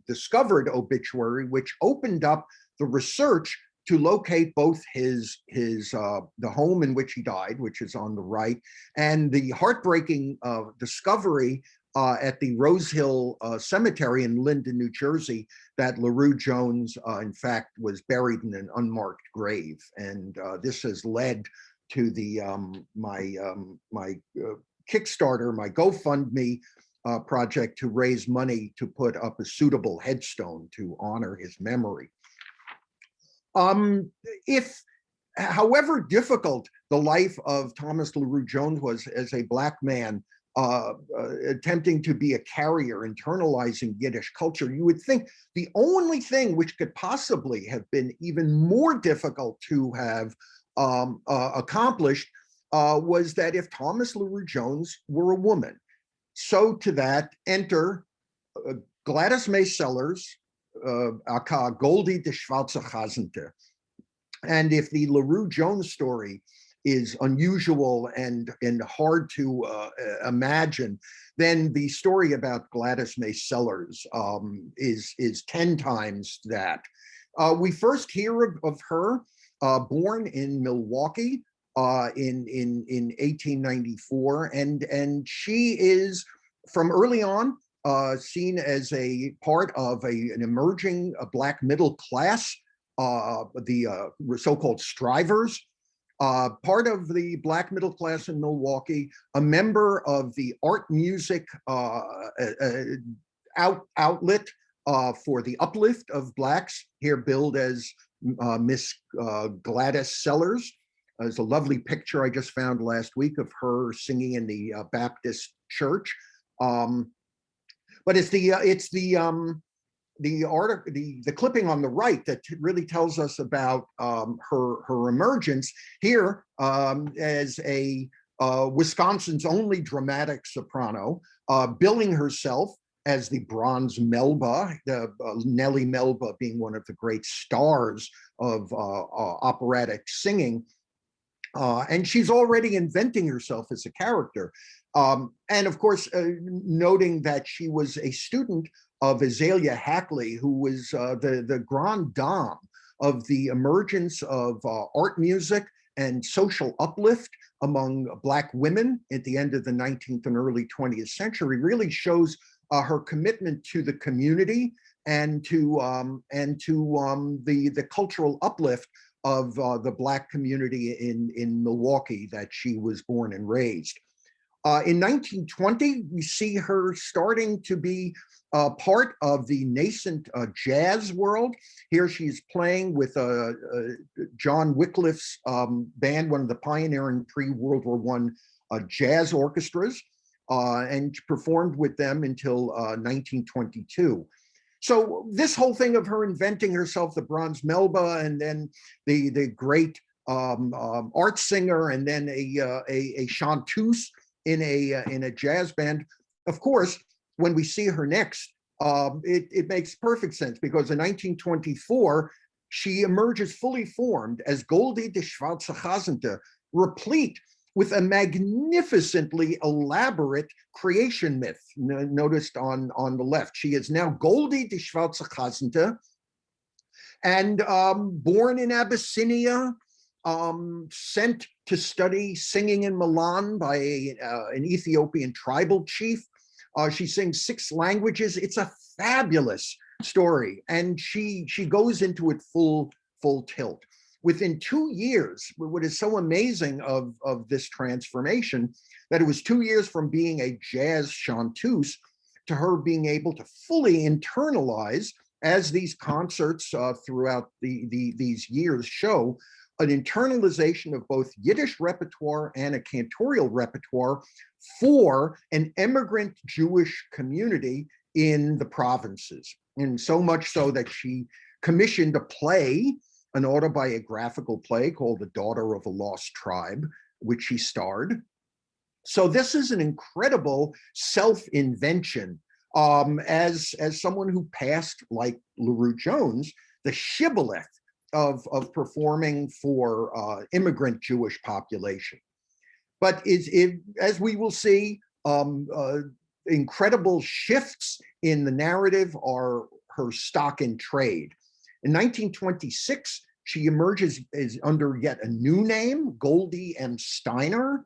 S5: discovered obituary, which opened up the research to locate both the home in which he died, which is on the right, and the heartbreaking discovery at the Rose Hill Cemetery in Linden, New Jersey, that LaRue Jones, in fact, was buried in an unmarked grave. And this has led to my Kickstarter, my GoFundMe project to raise money to put up a suitable headstone to honor his memory. However difficult the life of Thomas LaRue Jones was as a Black man, attempting to be a carrier, internalizing Yiddish culture, you would think the only thing which could possibly have been even more difficult to have accomplished was that if Thomas LaRue Jones were a woman. So to that, enter Gladys May Sellers, aka Goldie de Schwarze Chazente. And if the LaRue Jones story is unusual and hard to imagine, then the story about Gladys May Sellers is 10 times that. We first hear of her born in Milwaukee in 1894, and she is from early on seen as a part of an emerging Black middle class, the so-called strivers, part of the Black middle class in Milwaukee, a member of the art music outlet for the uplift of Blacks, here billed as Miss Gladys Sellers. There's a lovely picture I just found last week of her singing in the Baptist church. But it's the clipping on the right that really tells us about her emergence here as a Wisconsin's only dramatic soprano, billing herself as the bronze Melba, Nellie Melba being one of the great stars of operatic singing. And she's already inventing herself as a character. And of course, noting that she was a student of Azalea Hackley, who was the grande dame of the emergence of art music and social uplift among Black women at the end of the 19th and early 20th century, really shows her commitment to the community and to the cultural uplift of the Black community in Milwaukee that she was born and raised. In 1920, we see her starting to be part of the nascent jazz world. Here she's playing with John Wycliffe's band, one of the pioneering pre-World War I jazz orchestras, and performed with them until 1922. So this whole thing of her inventing herself, the bronze Melba, and then the great art singer, and then a chanteuse in a jazz band. Of course, when we see her next, it makes perfect sense, because in 1924, she emerges fully formed as Goldie de Schwarze Chazente, replete with a magnificently elaborate creation myth, noticed on the left. She is now Goldie de Schwarze Chazente, and born in Abyssinia, sent to study singing in Milan by an Ethiopian tribal chief. She sings 6 languages. It's a fabulous story, and she goes into it full tilt. Within 2 years, what is so amazing of this transformation, that it was 2 years from being a jazz chanteuse to her being able to fully internalize, as these concerts throughout these years show, an internalization of both Yiddish repertoire and a cantorial repertoire for an immigrant Jewish community in the provinces. And so much so that she commissioned a play, an autobiographical play called The Daughter of a Lost Tribe, which she starred. So this is an incredible self-invention. As someone who passed, like LaRue Jones, the shibboleth of performing for immigrant Jewish population. But as we will see, incredible shifts in the narrative are her stock in trade. In 1926, she emerges as under yet a new name, Goldie M. Steiner,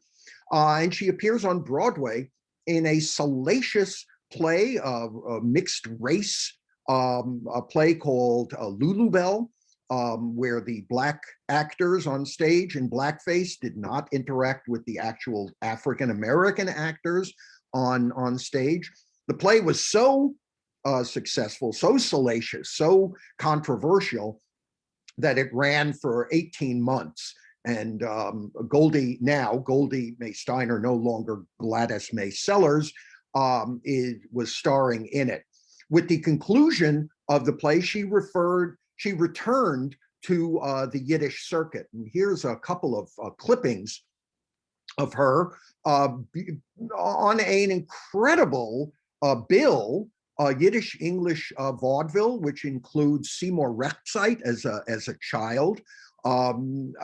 S5: and she appears on Broadway in a salacious play, a mixed race, a play called Lulubelle, where the Black actors on stage in blackface did not interact with the actual African-American actors on stage. The play was so successful, so salacious, so controversial, that it ran for 18 months. And Goldie May Steiner, no longer Gladys May Sellers, was starring in it. With the conclusion of the play, she returned to the Yiddish circuit. And here's a couple of clippings of her on an incredible bill, Yiddish-English vaudeville, which includes Seymour Rechtzeit as a child, and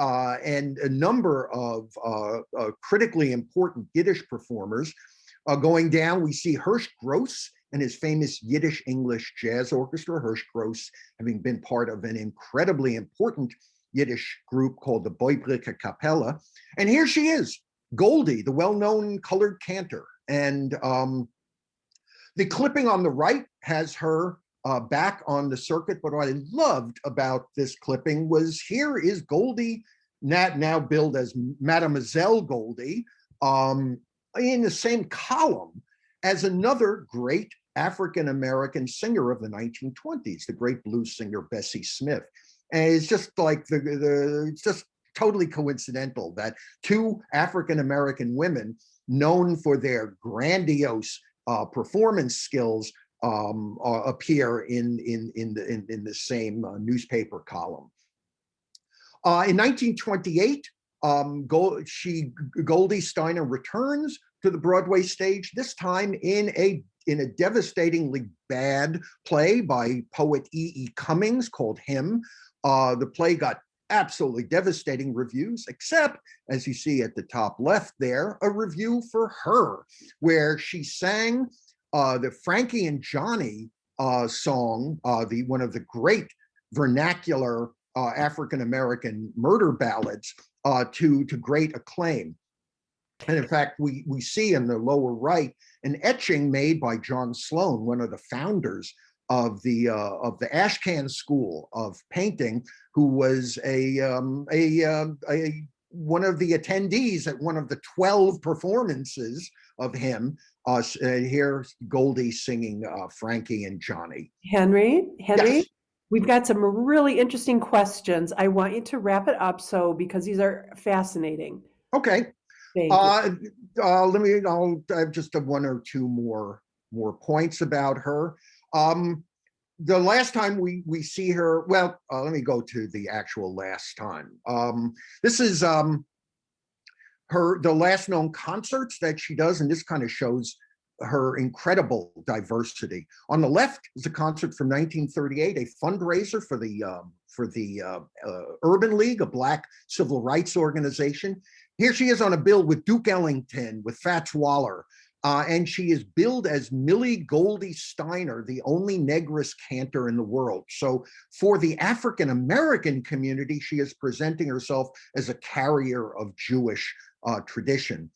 S5: a number of critically important Yiddish performers. Going down, we see Hirsch Gross and his famous Yiddish-English Jazz Orchestra, Hirsch Gross having been part of an incredibly important Yiddish group called the Boybricke Kapelle. And here she is, Goldie, the well-known colored cantor. And the clipping on the right has her back on the circuit. But what I loved about this clipping was, here is Goldie, now billed as Mademoiselle Goldie, in the same column as another great African-American singer of the 1920s, the great blues singer Bessie Smith. And it's just like it's just totally coincidental that two African-American women known for their grandiose performance skills appear in the same newspaper column. In 1928, Goldie Steiner returns to the Broadway stage, this time in a devastatingly bad play by poet E.E. Cummings called Him. The play got absolutely devastating reviews, except, as you see at the top left there, a review for her, where she sang the Frankie and Johnny song, one of the great vernacular African-American murder ballads, to great acclaim. And in fact, we see in the lower right an etching made by John Sloan, one of the founders of the Ashcan School of Painting, who was one of the attendees at one of the 12 performances of him. Here, Goldie singing Frankie and Johnny.
S1: Henry,
S5: Yes.
S1: we've got some really interesting questions. I want you to wrap it up because these are fascinating.
S5: Okay.
S1: Thank you.
S5: I'll have just one or two more points about her. The last time we see her, well, let me go to the actual last time. This is the last known concerts that she does, and this kind of shows her incredible diversity. On the left is a concert from 1938, a fundraiser for the Urban League, a Black civil rights organization. Here she is on a bill with Duke Ellington, with Fats Waller, and she is billed as Millie Goldie Steiner, the only negress cantor in the world. So for the African-American community, she is presenting herself as a carrier of Jewish tradition.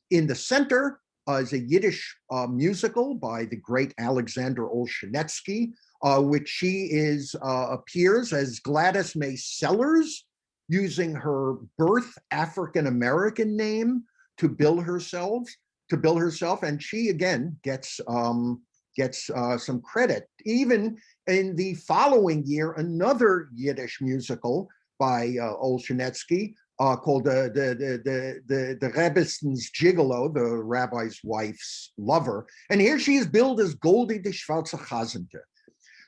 S5: In the center is a Yiddish musical by the great Alexander Olshanetsky, which she appears as Gladys May Sellers, using her birth African-American name to bill herself, and she again gets some credit. Even in the following year, another Yiddish musical by Olshanetsky called the Rebbe's Gigolo, the rabbi's wife's lover, and here she is billed as Goldie de Schwarze Chazente.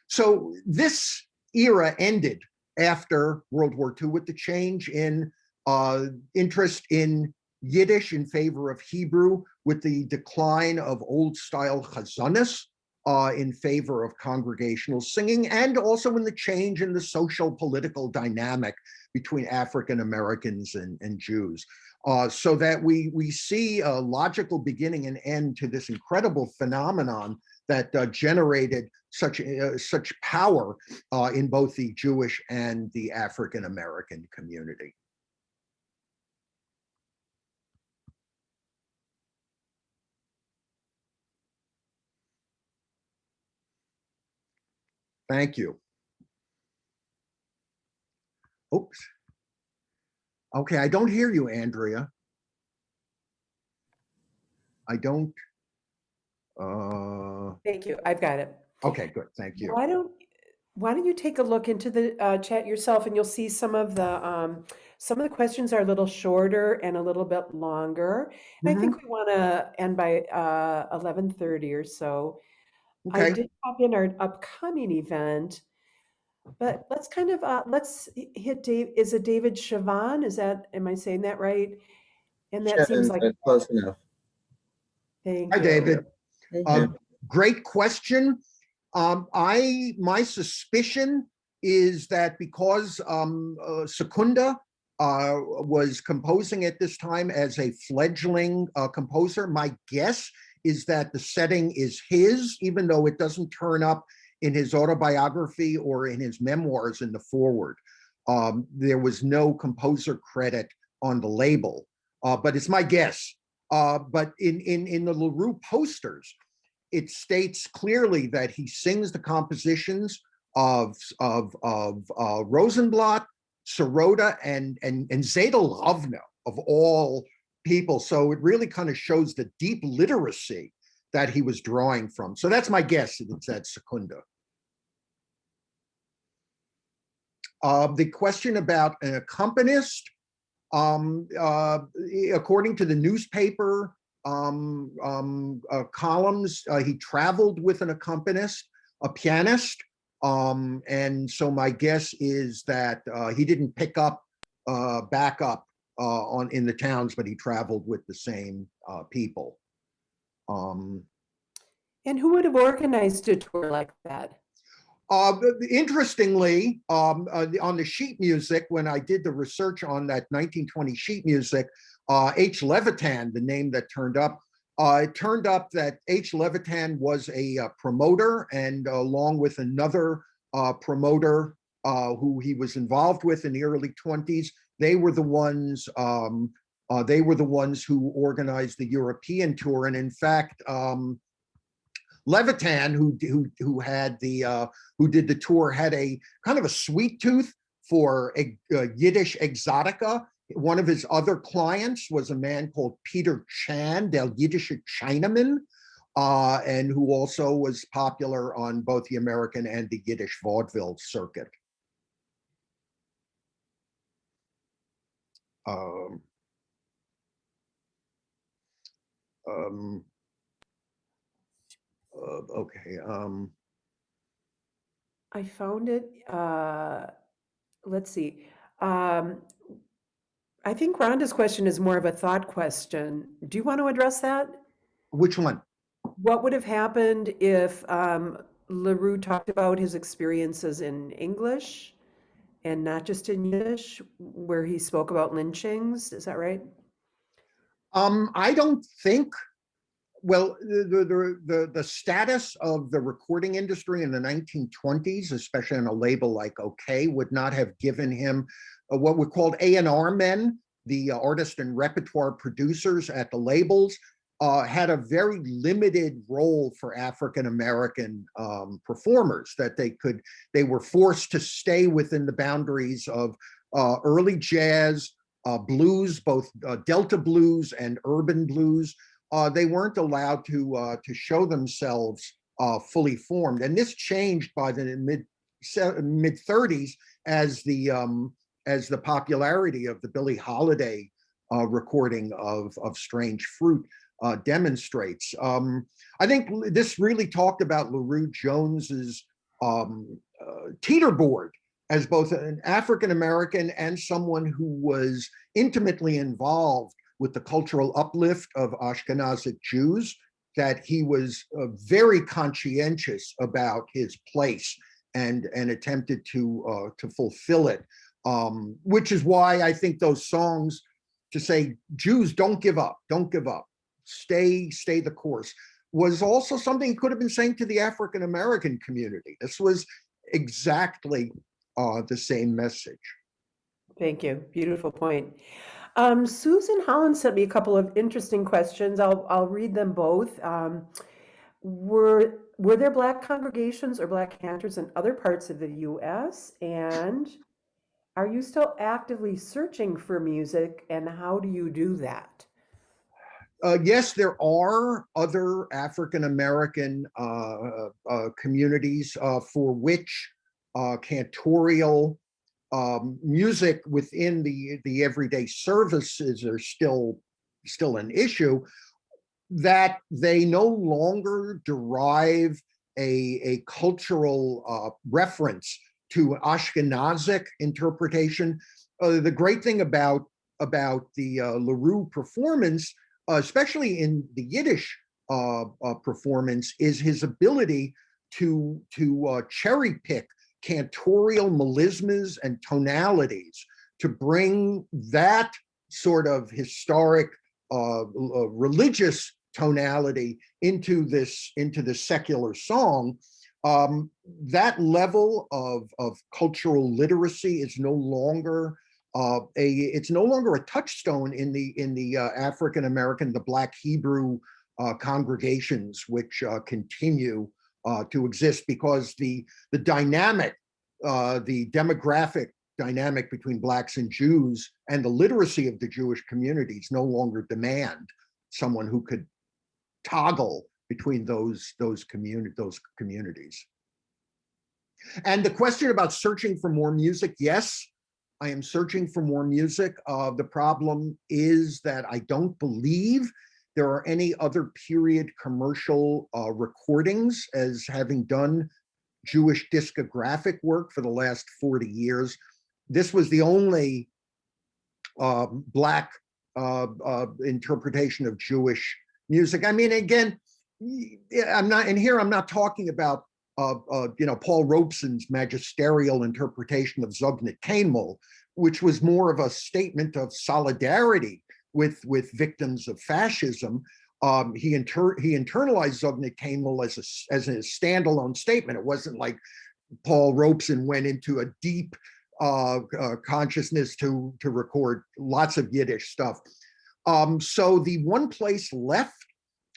S5: So this era ended after World War II with the change in interest in Yiddish in favor of Hebrew, with the decline of old-style chazanis in favor of congregational singing, and also in the change in the social political dynamic between African Americans and Jews. So that we see a logical beginning and end to this incredible phenomenon that generated such power in both the Jewish and the African American community. Thank you. Oops. Okay, I don't hear you, Andrea. I don't.
S1: Thank you. I've got it.
S5: Okay, good. Thank you.
S1: Why don't you take a look into the chat yourself, and you'll see some of the questions are a little shorter and a little bit longer. And I think we want to end by 11:30 or so. I
S5: Okay.
S1: did pop in our upcoming event, but let's kind of let's hit Dave. Is it David Chavan? Am I saying that right? And that seems like
S9: close enough.
S1: Thank
S5: Hi,
S1: you.
S5: David.
S9: Thank you.
S5: Great question. My suspicion is that because Secunda was composing at this time as a fledgling composer, my guess is that the setting is his, even though it doesn't turn up in his autobiography or in his memoirs in the foreword. There was no composer credit on the label, but it's my guess. But in the LaRue posters, it states clearly that he sings the compositions of Rosenblatt, Sirota, and Zadel Ravna, of all people. So it really kind of shows the deep literacy that he was drawing from. So that's my guess. It's at Secunda. The question about an accompanist, according to the newspaper columns, he traveled with an accompanist, a pianist. And so my guess is that he didn't pick up backup in the towns, but he traveled with the same people.
S1: And who would have organized a tour like that?
S5: Interestingly, on the sheet music, when I did the research on that 1920 sheet music, H. Levitan, the name that turned up, it turned up that H. Levitan was a promoter, and along with another promoter who he was involved with in the early 20s, they were the ones who organized the European tour. And in fact, Levitan, who did the tour, had a kind of a sweet tooth for Yiddish exotica. One of his other clients was a man called Peter Chan, der Yiddische Chinaman, and who also was popular on both the American and the Yiddish vaudeville circuit. Okay.
S1: I found it. Let's see. I think Rhonda's question is more of a thought question. Do you want to address that?
S5: Which one?
S1: What would have happened if LaRue talked about his experiences in English and not just in Yiddish, where he spoke about lynchings? Is that right?
S5: I don't think. Well, the status of the recording industry in the 1920s, especially on a label like OK, would not have given him what were called A&R men, the artist and repertoire producers at the labels, had a very limited role for African-American performers, that they were forced to stay within the boundaries of early jazz, blues, both Delta blues and urban blues. They weren't allowed to show themselves fully formed, and this changed by the mid 30s as the popularity of the Billie Holiday recording of Strange Fruit demonstrates. I think this really talked about LaRue Jones's teeterboard as both an African-American and someone who was intimately involved with the cultural uplift of Ashkenazic Jews, that he was very conscientious about his place and attempted to fulfill it, which is why I think those songs to say, Jews, don't give up, stay the course, was also something he could have been saying to the African-American community. This was exactly the same message.
S1: Thank you. Beautiful point. Susan Holland sent me a couple of interesting questions. I'll read them both. Were there Black congregations or Black cantors in other parts of the U.S.? And are you still actively searching for music, and how do you do that?
S5: Yes, there are other African-American communities for which cantorial music within the everyday services are still an issue, that they no longer derive a cultural reference to Ashkenazic interpretation. The great thing about the LaRue performance, especially in the Yiddish performance, is his ability to cherry pick cantorial melismas and tonalities to bring that sort of historic religious tonality into the secular song. That level of cultural literacy is no longer a touchstone in the African American, the Black Hebrew congregations, which continue to exist, because the demographic dynamic between Blacks and Jews and the literacy of the Jewish communities no longer demand someone who could toggle between those communities. And the question about searching for more music, yes, I am searching for more music. The problem is that I don't believe there are any other period commercial recordings as having done Jewish discographic work for the last 40 years. This was the only Black interpretation of Jewish music. I mean, again, I'm not talking about Paul Robeson's magisterial interpretation of Zognet Kainmol, which was more of a statement of solidarity with victims of fascism. He internalized Zognet Kainmol as a standalone statement. It wasn't like Paul Robeson went into a deep consciousness to record lots of Yiddish stuff. So the one place left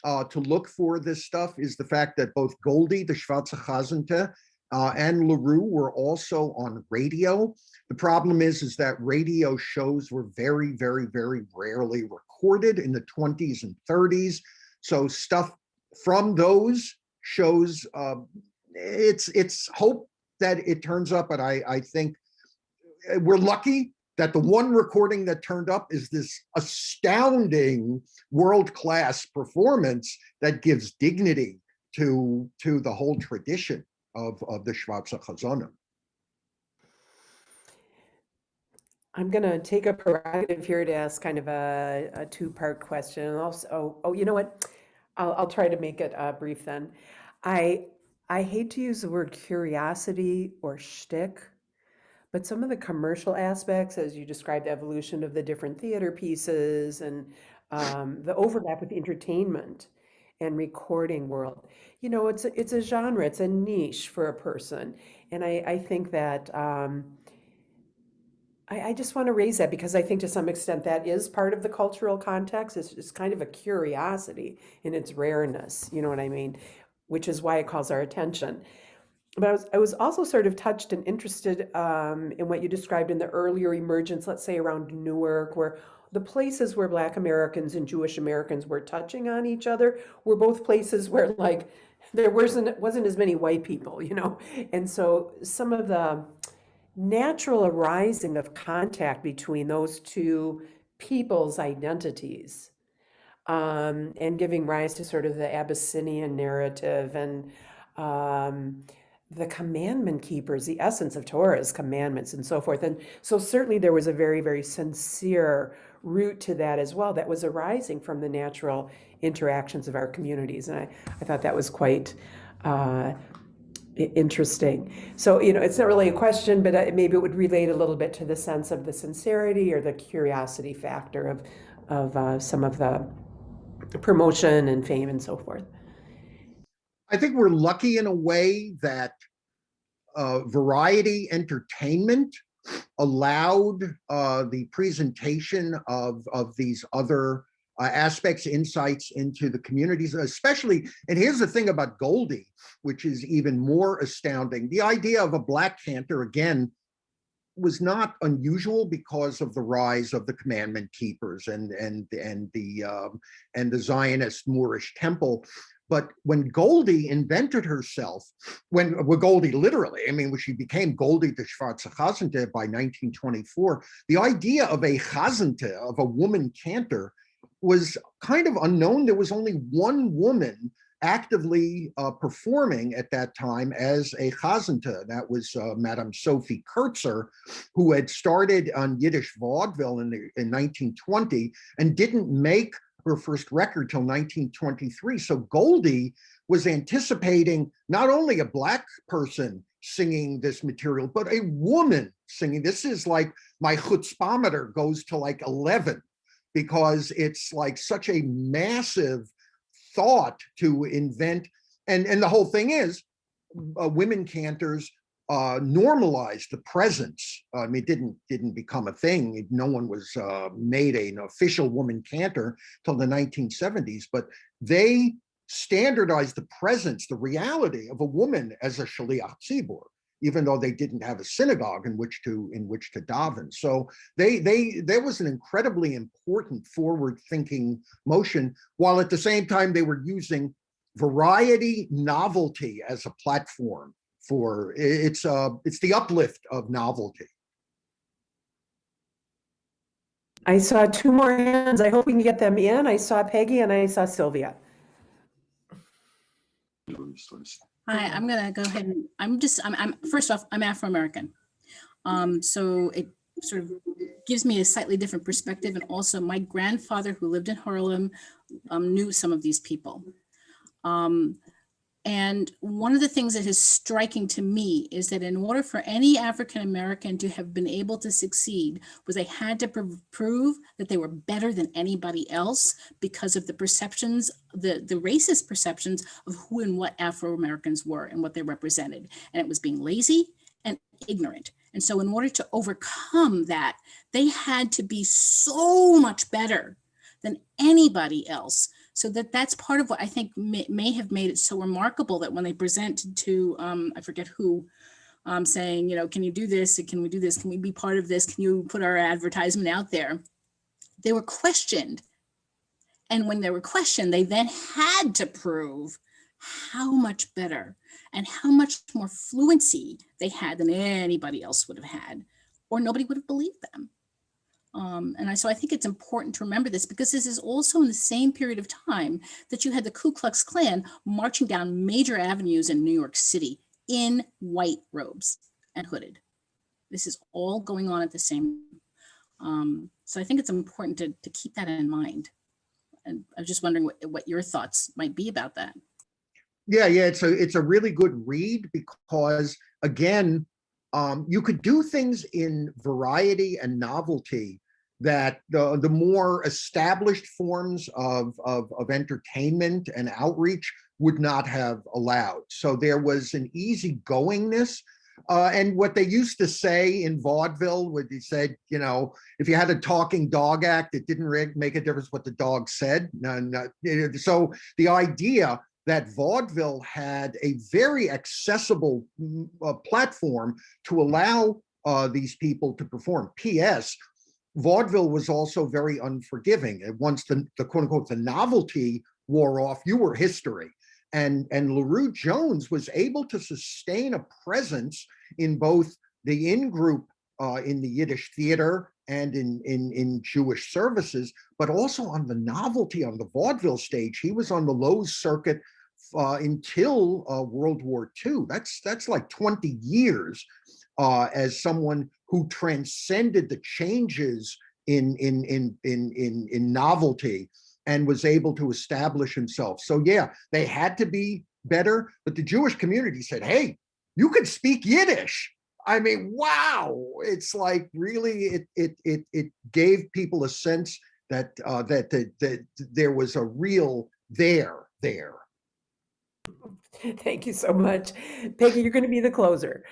S5: to look for this stuff is the fact that both Goldie, the Schwarze Chazante, and LaRue were also on radio. The problem is that radio shows were very, very, very rarely recorded in the 20s and 30s. So stuff from those shows, it's hope that it turns up, but I think we're lucky that the one recording that turned up is this astounding world-class performance that gives dignity to the whole tradition of the Schwarze Chazone.
S1: I'm going to take a prerogative here to ask kind of a two-part question. And also, you know what? I'll try to make it brief then. I hate to use the word curiosity or shtick, but some of the commercial aspects, as you described, the evolution of the different theater pieces and the overlap with entertainment and recording world, it's a genre, it's a niche for a person. And I think that I just want to raise that because I think to some extent that is part of the cultural context. It's kind of a curiosity in its rareness, you know what I mean? Which is why it calls our attention. But I was also sort of touched and interested in what you described in the earlier emergence, let's say around Newark, where the places where Black Americans and Jewish Americans were touching on each other were both places where like there wasn't as many white people, And so some of the natural arising of contact between those two people's identities and giving rise to sort of the Abyssinian narrative and the commandment keepers, the essence of Torah's commandments and so forth. And so certainly there was a very, very sincere root to that as well that was arising from the natural interactions of our communities. And I thought that was quite interesting. So, it's not really a question, but maybe it would relate a little bit to the sense of the sincerity or the curiosity factor of some of the promotion and fame and so forth.
S5: I think we're lucky in a way that variety entertainment allowed the presentation of these other aspects, insights into the communities, especially, and here's the thing about Goldie, which is even more astounding. The idea of a Black cantor, again, was not unusual because of the rise of the commandment keepers and the Zionist Moorish temple. But when Goldie invented herself, when Goldie literally, when she became Goldie the Schwarze Chazante by 1924, the idea of a Chazante, of a woman cantor, was kind of unknown. There was only one woman actively performing at that time as a Chazante. That was Madame Sophie Kurtzer, who had started on Yiddish vaudeville in 1920 and didn't make her first record till 1923. So Goldie was anticipating not only a Black person singing this material, but a woman singing. This is like my chutzpahmeter goes to like 11 because it's like such a massive thought to invent. And the whole thing is women cantors normalized the presence. It didn't become a thing. No one was made an official woman cantor till the 1970s, but they standardized the presence, the reality of a woman as a shaliach tzibur, even though they didn't have a synagogue in which to daven. So there was an incredibly important forward-thinking motion, while at the same time they were using variety, novelty as a platform it's the uplift of novelty.
S1: I saw two more hands. I hope we can get them in. I saw Peggy and I saw Sylvia.
S2: Hi, I'm gonna go ahead and I'm first off, I'm Afro-American. So it sort of gives me a slightly different perspective. And also my grandfather who lived in Harlem knew some of these people. And one of the things that is striking to me is that in order for any African-American to have been able to succeed was they had to prove that they were better than anybody else because of the perceptions, the racist perceptions of who and what Afro-Americans were and what they represented. And it was being lazy and ignorant. And so in order to overcome that, they had to be so much better than anybody else. So that's part of what I think may have made it so remarkable that when they presented to, I forget who, saying, you know, can you do this? Can we do this? Can we be part of this? Can you put our advertisement out there? They were questioned. And when they were questioned, they then had to prove how much better and how much more fluency they had than anybody else would have had, or nobody would have believed them. So I think it's important to remember this because this is also in the same period of time that you had the Ku Klux Klan marching down major avenues in New York City in white robes and hooded. This is all going on at the same time. So I think it's important to keep that in mind. And I was just wondering what your thoughts might be about that.
S5: Yeah, it's a really good read because, again, you could do things in variety and novelty that the more established forms of entertainment and outreach would not have allowed. So there was an easygoingness. And what they used to say in vaudeville, where they said, you know, if you had a talking dog act, it didn't make a difference what the dog said. So the idea that vaudeville had a very accessible platform to allow these people to perform. P.S. Vaudeville was also very unforgiving. And once the quote unquote, the novelty wore off, you were history. And LaRue Jones was able to sustain a presence in both the in-group in the Yiddish theater and in Jewish services, but also on the novelty on the vaudeville stage. He was on the Lowe's circuit until World War II. That's like 20 years as someone who transcended the changes in novelty and was able to establish himself. So yeah, they had to be better, but the Jewish community said, hey, you could speak Yiddish. I mean, wow. It's like really, it gave people a sense that that there was a real there.
S1: Thank you so much. Peggy, you're going to be the closer.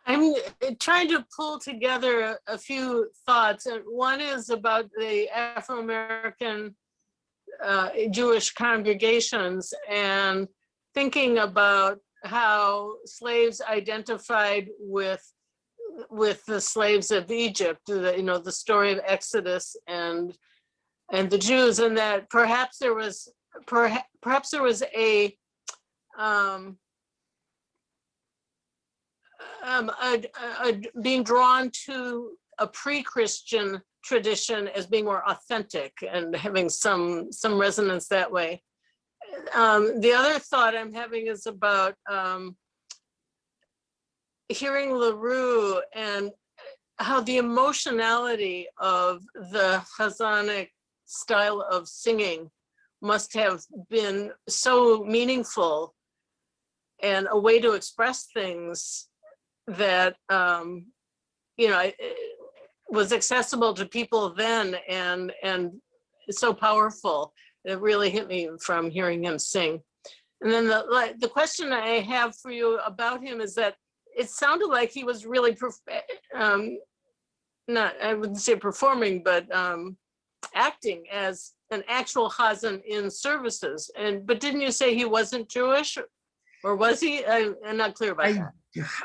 S7: I'm trying to pull together a few thoughts. And one is about the Afro-American Jewish congregations and thinking about how slaves identified with the slaves of Egypt, the story of Exodus and the Jews, and that perhaps there was a being drawn to a pre-Christian tradition as being more authentic and having some resonance that way. The other thought I'm having is about hearing LaRue and how the emotionality of the Chazanic style of singing must have been so meaningful and a way to express things that was accessible to people then and so powerful. It really hit me from hearing him sing. And then the question I have for you about him is that it sounded like he was really I wouldn't say performing, but acting as an actual chazan in services. But didn't you say he wasn't Jewish, or was he? I'm not clear about that.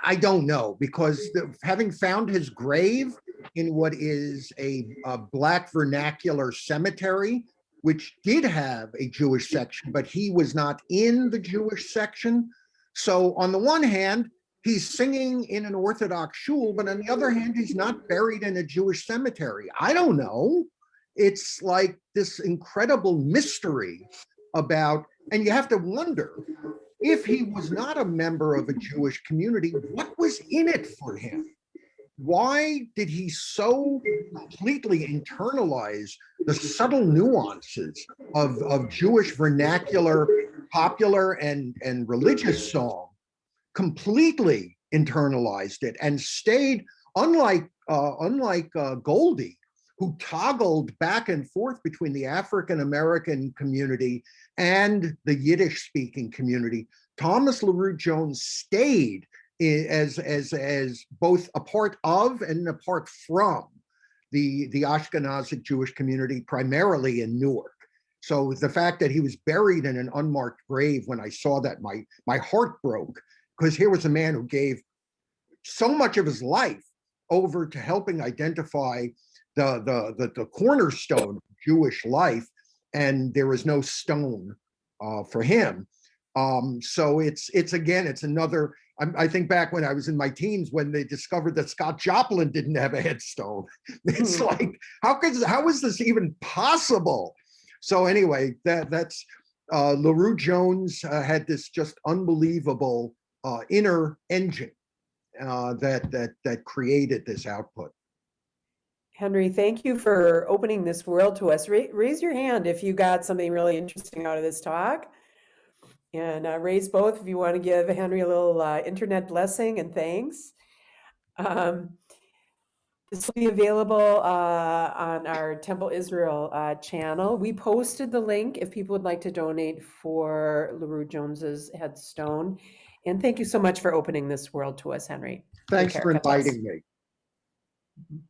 S5: I don't know, because having found his grave in what is a Black vernacular cemetery, which did have a Jewish section, but he was not in the Jewish section. So on the one hand, he's singing in an Orthodox shul, but on the other hand, he's not buried in a Jewish cemetery. I don't know. It's like this incredible mystery about, and you have to wonder, if he was not a member of a Jewish community, what was in it for him? Why did he so completely internalize the subtle nuances of Jewish vernacular, popular and religious song? Completely internalized it and stayed, unlike Goldie, who toggled back and forth between the African American community and the Yiddish speaking community. Thomas LaRue Jones stayed as both a part of and apart from the Ashkenazic Jewish community, primarily in Newark. So the fact that he was buried in an unmarked grave, when I saw that, my heart broke, because here was a man who gave so much of his life over to helping identify the cornerstone of Jewish life, and there was no stone for him. So it's another. I think back when I was in my teens when they discovered that Scott Joplin didn't have a headstone. It's like, how is this even possible? So anyway, that's LaRue Jones had this just unbelievable inner engine that created this output.
S1: Henry, thank you for opening this world to us. Raise your hand if you got something really interesting out of this talk. And raise both if you want to give Henry a little internet blessing and thanks. This will be available on our Temple Israel channel. We posted the link if people would like to donate for LaRue Jones's headstone. And thank you so much for opening this world to us, Henry.
S5: Thanks
S1: Take
S5: for
S1: care. God bless.
S5: inviting me.